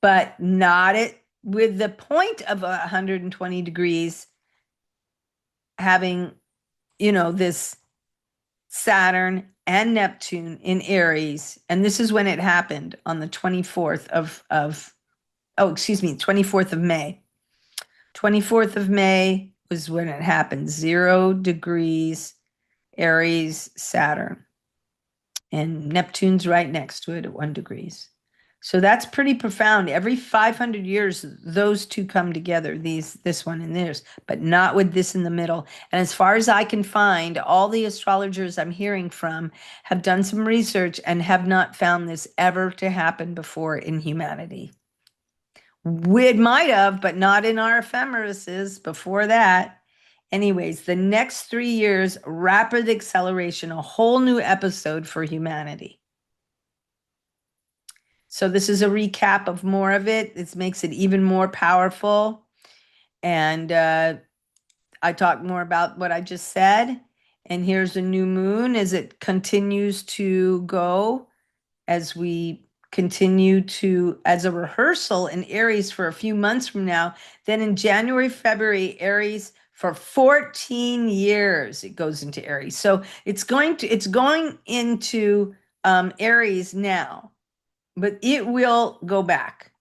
Speaker 1: but not with the point of 120 degrees having, this Saturn and Neptune in Aries. And this is when it happened on the 24th of 24th of May. 24th of May was when it happened. 0 degrees Aries, Saturn. And Neptune's right next to it at 1 degrees. So that's pretty profound. Every 500 years, those two come together, this one and this, but not with this in the middle. And as far as I can find, all the astrologers I'm hearing from have done some research and have not found this ever to happen before in humanity. We might have, but not in our ephemerises before that. Anyways, the next 3 years, rapid acceleration, a whole new episode for humanity. So this is a recap of more of it. This makes it even more powerful. And I talk more about what I just said. And here's a new moon as it continues to go, as we continue to, as a rehearsal in Aries for a few months from now. Then in January, February, Aries for 14 years, it goes into Aries. So it's going into Aries now, but it will go back.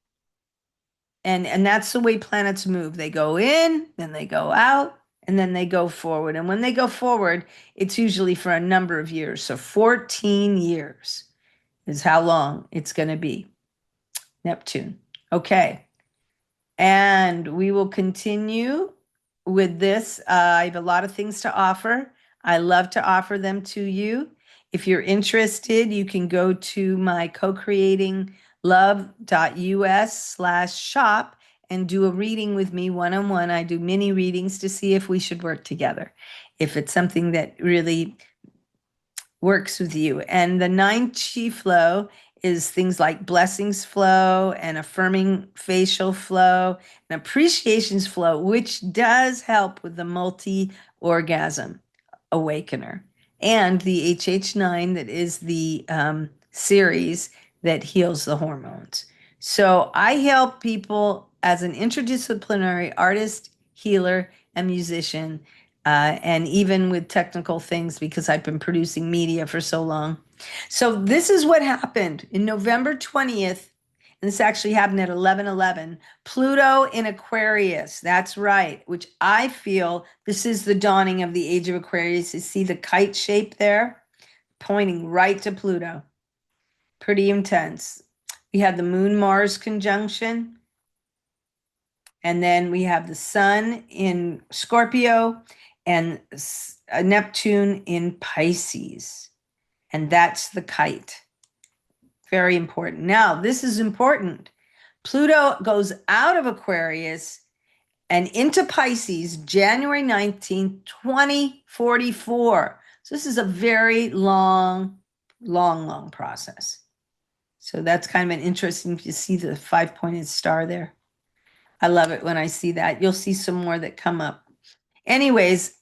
Speaker 1: And that's the way planets move. They go in, then they go out, and then they go forward. And when they go forward, it's usually for a number of years. So 14 years is how long it's going to be. Neptune. Okay. And we will continue with this. I have a lot of things to offer. I love to offer them to you. If you're interested, you can go to my cocreatinglove.us/shop and do a reading with me one-on-one. I do mini readings to see if we should work together, if it's something that really works with you. And the 9 chi flow is things like blessings flow and affirming facial flow and appreciations flow, which does help with the multi-orgasm awakener. And the HH9, that is the series that heals the hormones. So I help people as an interdisciplinary artist, healer, and musician, and even with technical things because I've been producing media for so long. So this is what happened in November 20th. And this actually happened at 11:11. Pluto in Aquarius. That's right. Which I feel this is the dawning of the age of Aquarius. You see the kite shape there, pointing right to Pluto. Pretty intense. We have the Moon Mars conjunction. And then we have the Sun in Scorpio and Neptune in Pisces. And that's the kite. Very important. Now, this is important. Pluto goes out of Aquarius and into Pisces January 19th, 2044. So this is a very long process. So that's kind of an interesting, you see the 5-pointed star there. I love it when I see that. You'll see some more that come up. Anyways,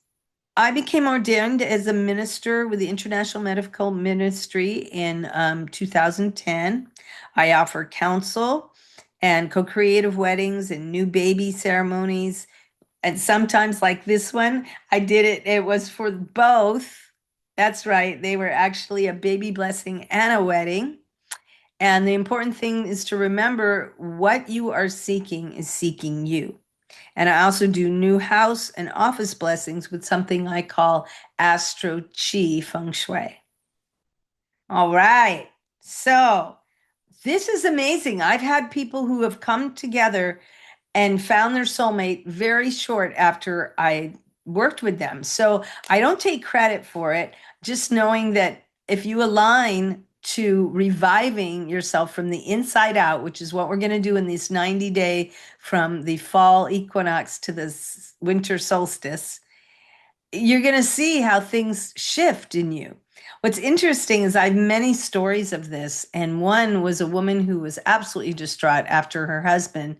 Speaker 1: I became ordained as a minister with the International Medical Ministry in 2010. I offer counsel and co-creative weddings and new baby ceremonies. And sometimes, like this one, I did it, it was for both. That's right. They were actually a baby blessing and a wedding. And the important thing is to remember what you are seeking is seeking you. And I also do new house and office blessings with something I call Astro Chi Feng Shui. All right. So this is amazing. I've had people who have come together and found their soulmate very short after I worked with them. So I don't take credit for it, just knowing that if you align to reviving yourself from the inside out, which is what we're going to do in this 90-day from the fall equinox to the winter solstice, you're going to see how things shift in you. What's interesting is I have many stories of this, and one was a woman who was absolutely distraught after her husband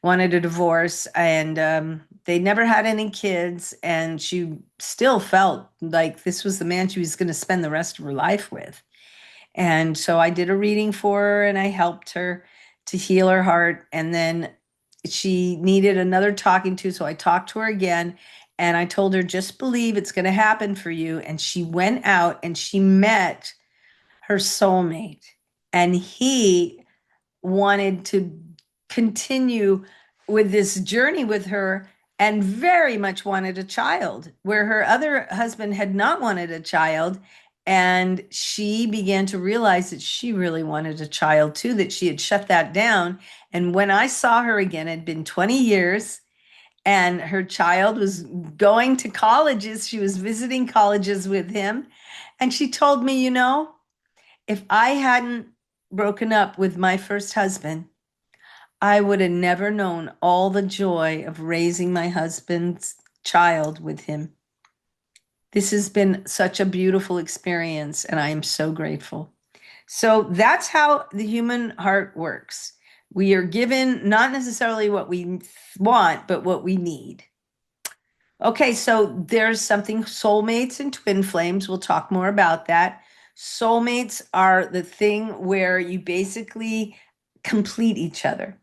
Speaker 1: wanted a divorce, and they never had any kids, and she still felt like this was the man she was going to spend the rest of her life with. And so I did a reading for her and I helped her to heal her heart. And then she needed another talking to, so I talked to her again and I told her, just believe it's going to happen for you. And she went out and she met her soulmate, and he wanted to continue with this journey with her and very much wanted a child, where her other husband had not wanted a child. And she began to realize that she really wanted a child too, that she had shut that down. And when I saw her again, it had been 20 years, and her child was going to colleges. She was visiting colleges with him. And she told me, if I hadn't broken up with my first husband, I would have never known all the joy of raising my husband's child with him. This has been such a beautiful experience, and I am so grateful. So that's how the human heart works. We are given not necessarily what we want, but what we need. Okay, so there's something, soulmates and twin flames. We'll talk more about that. Soulmates are the thing where you basically complete each other.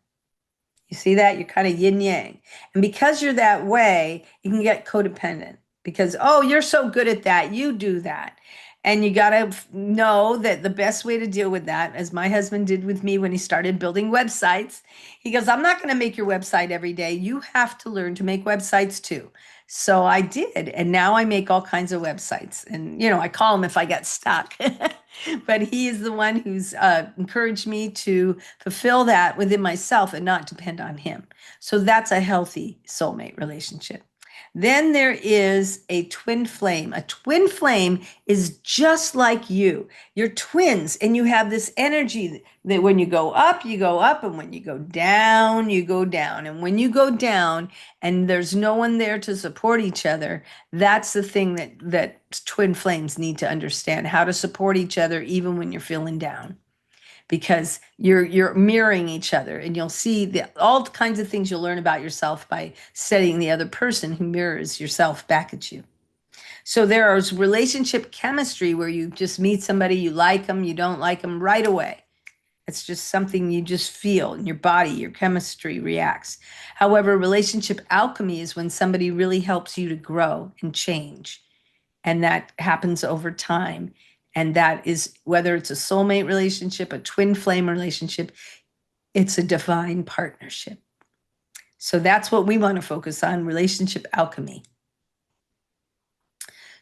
Speaker 1: You see that? You're kind of yin yang. And because you're that way, you can get codependent because, oh, you're so good at that. You do that. And you got to know that the best way to deal with that, as my husband did with me when he started building websites, he goes, I'm not going to make your website every day. You have to learn to make websites too. So I did. And now I make all kinds of websites. And, I call him if I get stuck. But he is the one who's encouraged me to fulfill that within myself and not depend on him. So that's a healthy soulmate relationship. Then there is a twin flame. A twin flame is just like you. You're twins, and you have this energy that when you go up, and when you go down, you go down. And when you go down and there's no one there to support each other, that's the thing that twin flames need to understand, how to support each other even when you're feeling down, because you're mirroring each other, and you'll see all kinds of things you'll learn about yourself by studying the other person who mirrors yourself back at you. So there is relationship chemistry where you just meet somebody, you like them, you don't like them right away. It's just something you just feel in your body, your chemistry reacts. However, relationship alchemy is when somebody really helps you to grow and change. And that happens over time. And that is, whether it's a soulmate relationship, a twin flame relationship, it's a divine partnership. So that's what we want to focus on, relationship alchemy.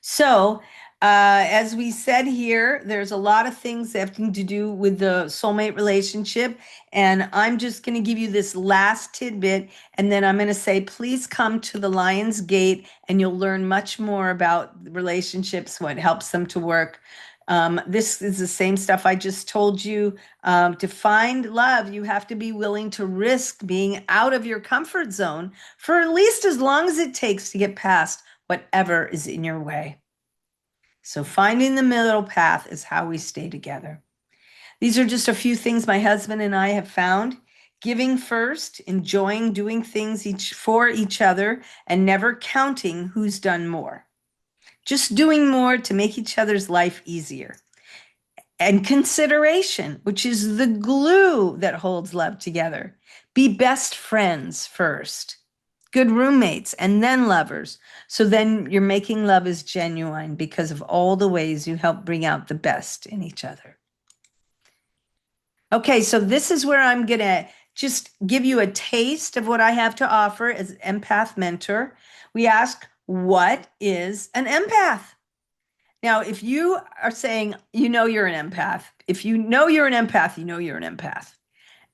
Speaker 1: So, as we said here, there's a lot of things that have to do with the soulmate relationship. And I'm just going to give you this last tidbit. And then I'm going to say, please come to the Lion's Gate and you'll learn much more about relationships, what helps them to work. This is the same stuff I just told you. To find love, you have to be willing to risk being out of your comfort zone for at least as long as it takes to get past whatever is in your way. So finding the middle path is how we stay together. These are just a few things my husband and I have found. giving first, enjoying doing things for each other, and never counting who's done more. Just doing more to make each other's life easier. And consideration, which is the glue that holds love together. Be best friends first, good roommates, and then lovers. So then you're making love is genuine because of all the ways you help bring out the best in each other. Okay, so this is where I'm going to just give you a taste of what I have to offer as Empath Mentor. We ask, what is an empath? Now, if you are saying, you know, you're an empath, if you know you're an empath, you know you're an empath.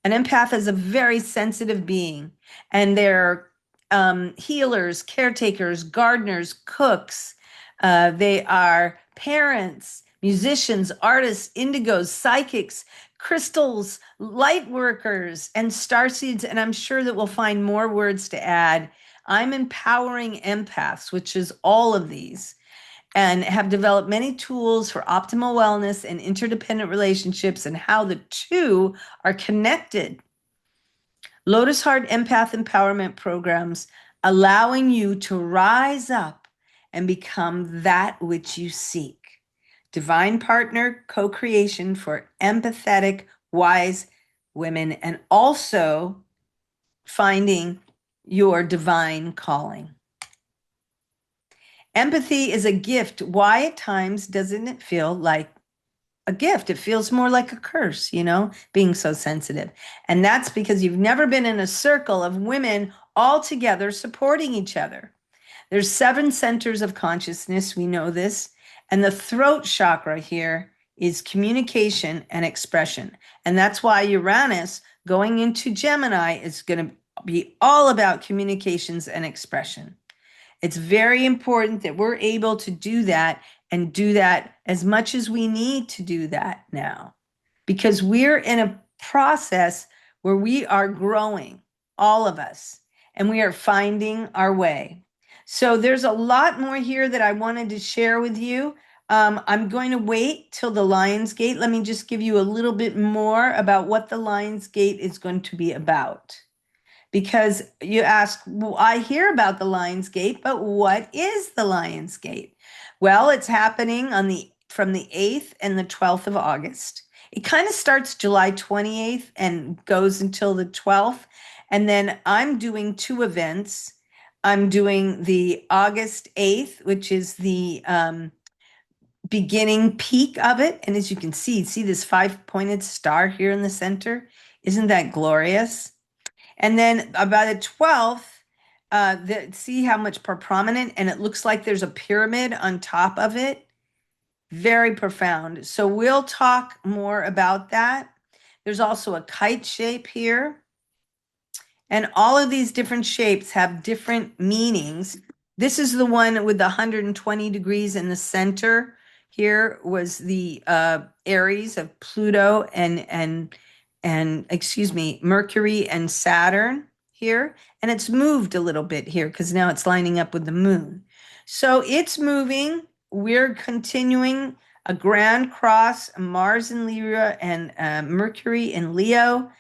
Speaker 1: An empath is a very sensitive being, and they're healers, caretakers, gardeners, cooks. They are parents, musicians, artists, indigos, psychics, crystals, light workers, and starseeds. And I'm sure that we'll find more words to add. I'm empowering empaths, which is all of these, and have developed many tools for optimal wellness and interdependent relationships and how the two are connected. Lotus Heart Empath Empowerment Programs, allowing you to rise up and become that which you seek. Divine partner co-creation for empathetic, wise women, and also finding your divine calling. Empathy is a gift. Why at times doesn't it feel like a gift? It feels more like a curse, being so sensitive. And that's because you've never been in a circle of women all together supporting each other. There's 7 centers of consciousness. We know this. And the throat chakra here is communication and expression. And that's why Uranus going into Gemini is going to be all about communications and expression. It's very important that we're able to do that and do that as much as we need to do that now, because we're in a process where we are growing, all of us, and we are finding our way. So there's a lot more here that I wanted to share with you. I'm going to wait till the Lion's Gate. Let me just give you a little bit more about what the Lion's Gate is going to be about. Because you ask, well, I hear about the Lion's Gate, but what is the Lion's Gate? Well, it's happening from the 8th and the 12th of August. It kind of starts July 28th and goes until the 12th. And then I'm doing 2 events. I'm doing the August 8th, which is the beginning peak of it. And as you can see this 5-pointed star here in the center? Isn't that glorious? And then by the 12th, see how much more prominent, and it looks like there's a pyramid on top of it. Very profound. So we'll talk more about that. There's also a kite shape here. And all of these different shapes have different meanings. This is the one with the 120 degrees in the center. Here was the Aries of Pluto and Mercury and Saturn here. And it's moved a little bit here because now it's lining up with the moon. So it's moving. We're continuing a grand cross, Mars in Libra and Mercury in Leo.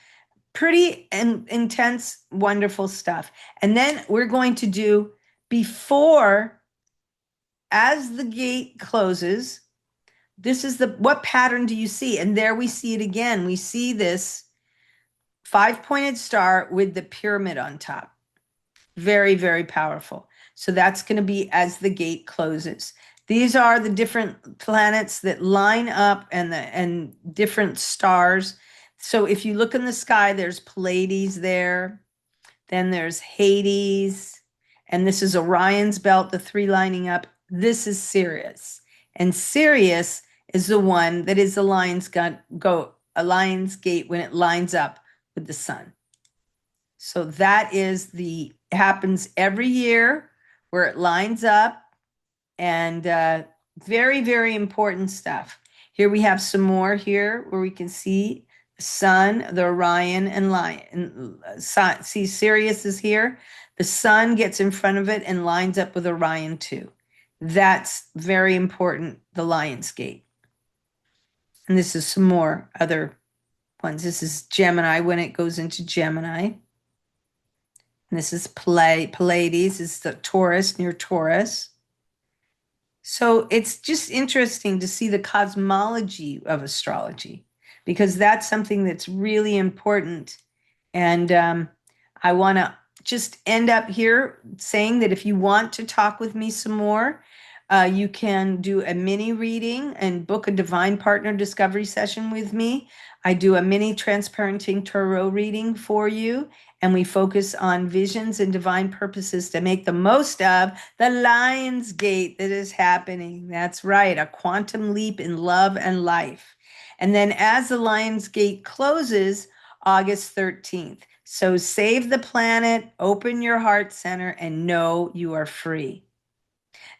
Speaker 1: Pretty intense, wonderful stuff. And then we're going to do before, as the gate closes, this is what pattern do you see? And there we see it again. We see this 5-pointed star with the pyramid on top. Very, very powerful. So that's going to be as the gate closes. These are the different planets that line up and different stars. So if you look in the sky, there's Pleiades there. Then there's Hades. And this is Orion's belt, the 3 lining up. This is Sirius. And Sirius is the one that is a lion's gate when it lines up with the sun. So that is happens every year where it lines up, and very, very important stuff. Here we have some more here where we can see the sun, the Orion, and lion. See, Sirius is here. The sun gets in front of it and lines up with Orion too. That's very important, the Lion's Gate. And this is some more other ones. This is Gemini when it goes into Gemini. And this is Pleiades, is the Taurus, near Taurus. So it's just interesting to see the cosmology of astrology, because that's something that's really important. And I want to just end up here saying that if you want to talk with me some more, you can do a mini reading and book a divine partner discovery session with me. I do a mini transparenting tarot reading for you, and we focus on visions and divine purposes to make the most of the Lion's Gate that is happening. That's right, a quantum leap in love and life. And then as the Lion's Gate closes, August 13th. So save the planet, open your heart center, and know you are free.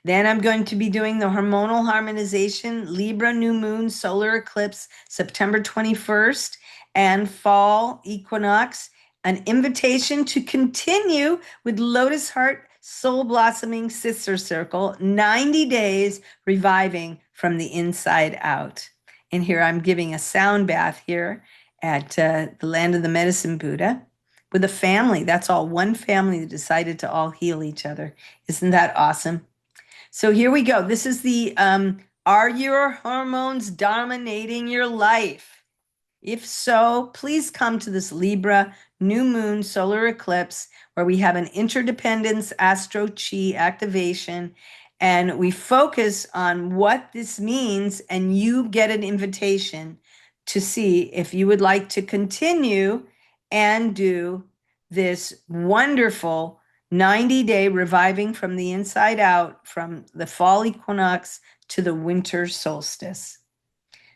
Speaker 1: Then I'm going to be doing the hormonal harmonization, Libra new moon, solar eclipse, September 21st, and fall equinox, an invitation to continue with Lotus Heart Soul Blossoming Sister Circle, 90 days reviving from the inside out. And here I'm giving a sound bath here at the land of the medicine Buddha with a family. That's all one family that decided to all heal each other. Isn't that awesome? So here we go. This is the are your hormones dominating your life? If so, please come to this Libra new moon solar eclipse where we have an interdependence astro chi activation, and we focus on what this means, and you get an invitation to see if you would like to continue and do this wonderful 90-day reviving from the inside out, from the fall equinox to the winter solstice.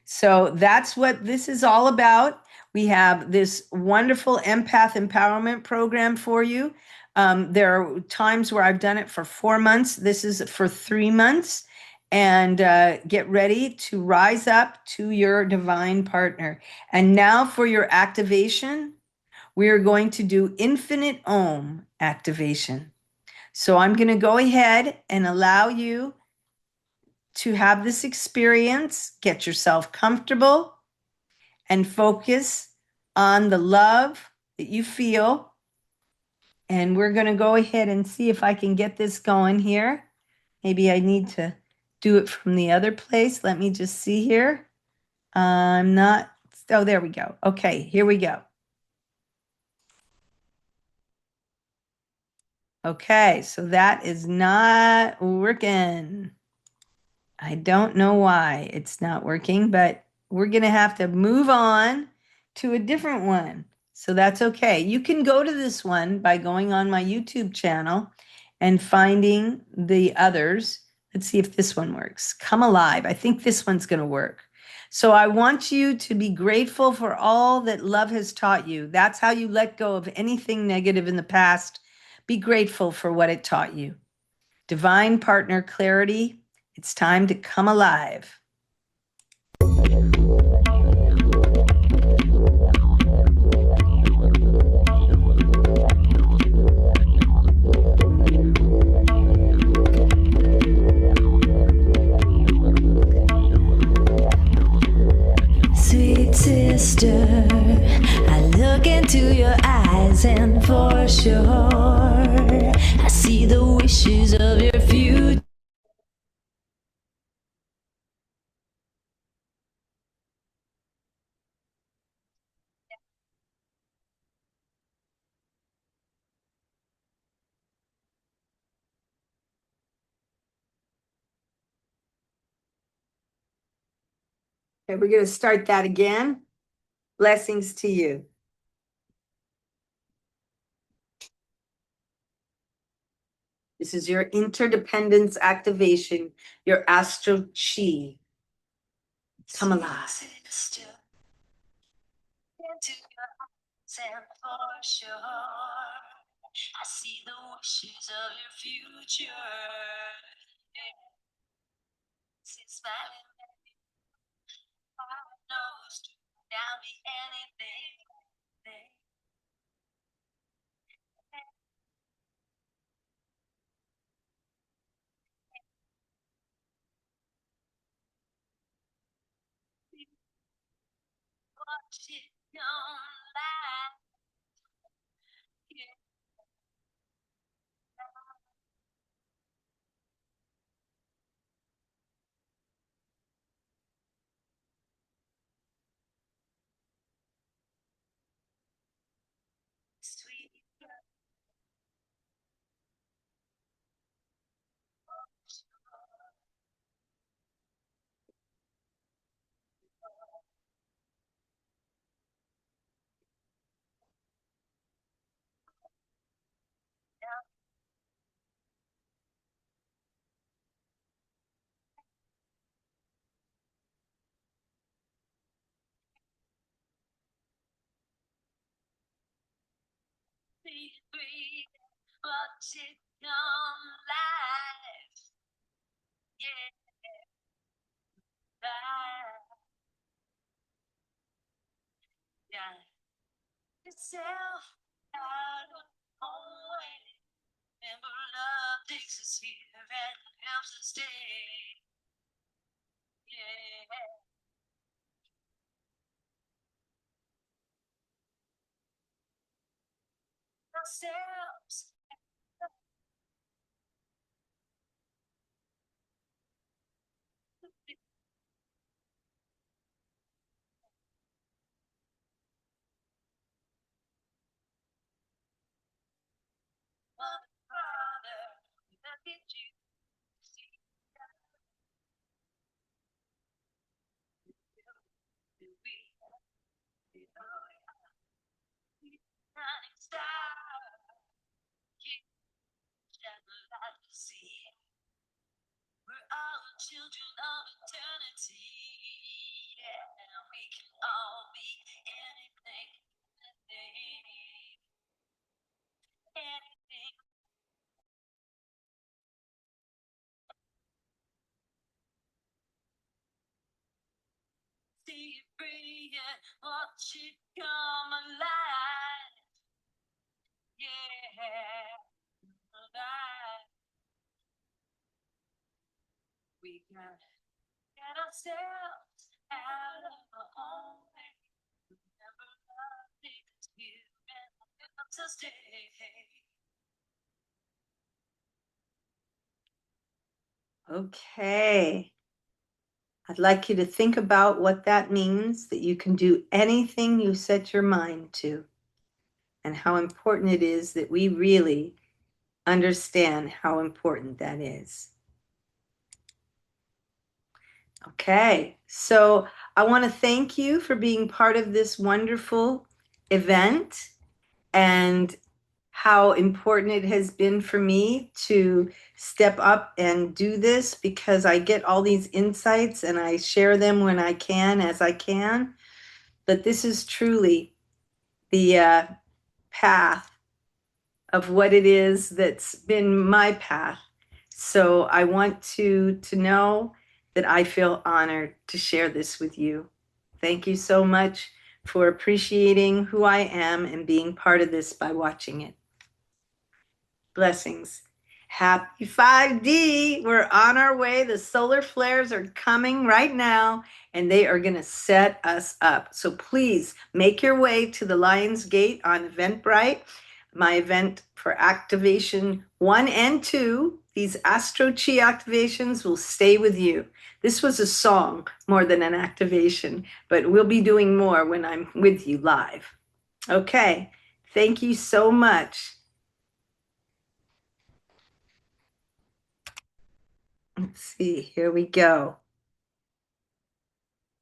Speaker 1: So that's what this is all about. We have this wonderful empath empowerment program for you. There are times where I've done it for 4 months. This is for 3 months. And get ready to rise up to your divine partner. And now for your activation, we are going to do infinite Om activation. So I'm going to go ahead and allow you to have this experience, get yourself comfortable, and focus on the love that you feel. And we're going to go ahead and see if I can get this going here. Maybe I need to do it from the other place. Let me just see here. I'm not, oh, there we go. Okay, here we go. Okay, so that is not working. I don't know why it's not working, but we're going to have to move on to a different one. So that's okay. You can go to this one by going on my YouTube channel and finding the others. Let's see if this one works. Come Alive. I think this one's going to work. So I want you to be grateful for all that love has taught you. That's how you let go of anything negative in the past. Be grateful for what it taught you. Divine partner clarity. It's time to come alive.
Speaker 2: Sweet sister, I look into your eyes and for sure I see the wishes of your future.
Speaker 1: Okay, we're going to start that again. Blessings to you. This is your interdependence activation, your astral chi. Come alive.
Speaker 2: And for sure, I see the wishes of your future. She's smiling at me. Heart knows to now be anything.
Speaker 1: Okay. I'd like you to think about what that means, that you can do anything you set your mind to, and how important it is that we really understand how important that is. Okay, so I want to thank you for being part of this wonderful event and how important it has been for me to step up and do this, because I get all these insights and I share them when I can, as I can. But this is truly the path of what it is that's been my path. So I want to know that I feel honored to share this with you. Thank you so much for appreciating who I am and being part of this by watching it. Blessings. Happy 5D. We're on our way. The solar flares are coming right now, and they are going to set us up. So please make your way to the Lion's Gate on Eventbrite, my event for activation 1 and 2. These Astro Chi activations will stay with you. This was a song more than an activation, but we'll be doing more when I'm with you live. Okay. Thank you so much. Let's see, here we go.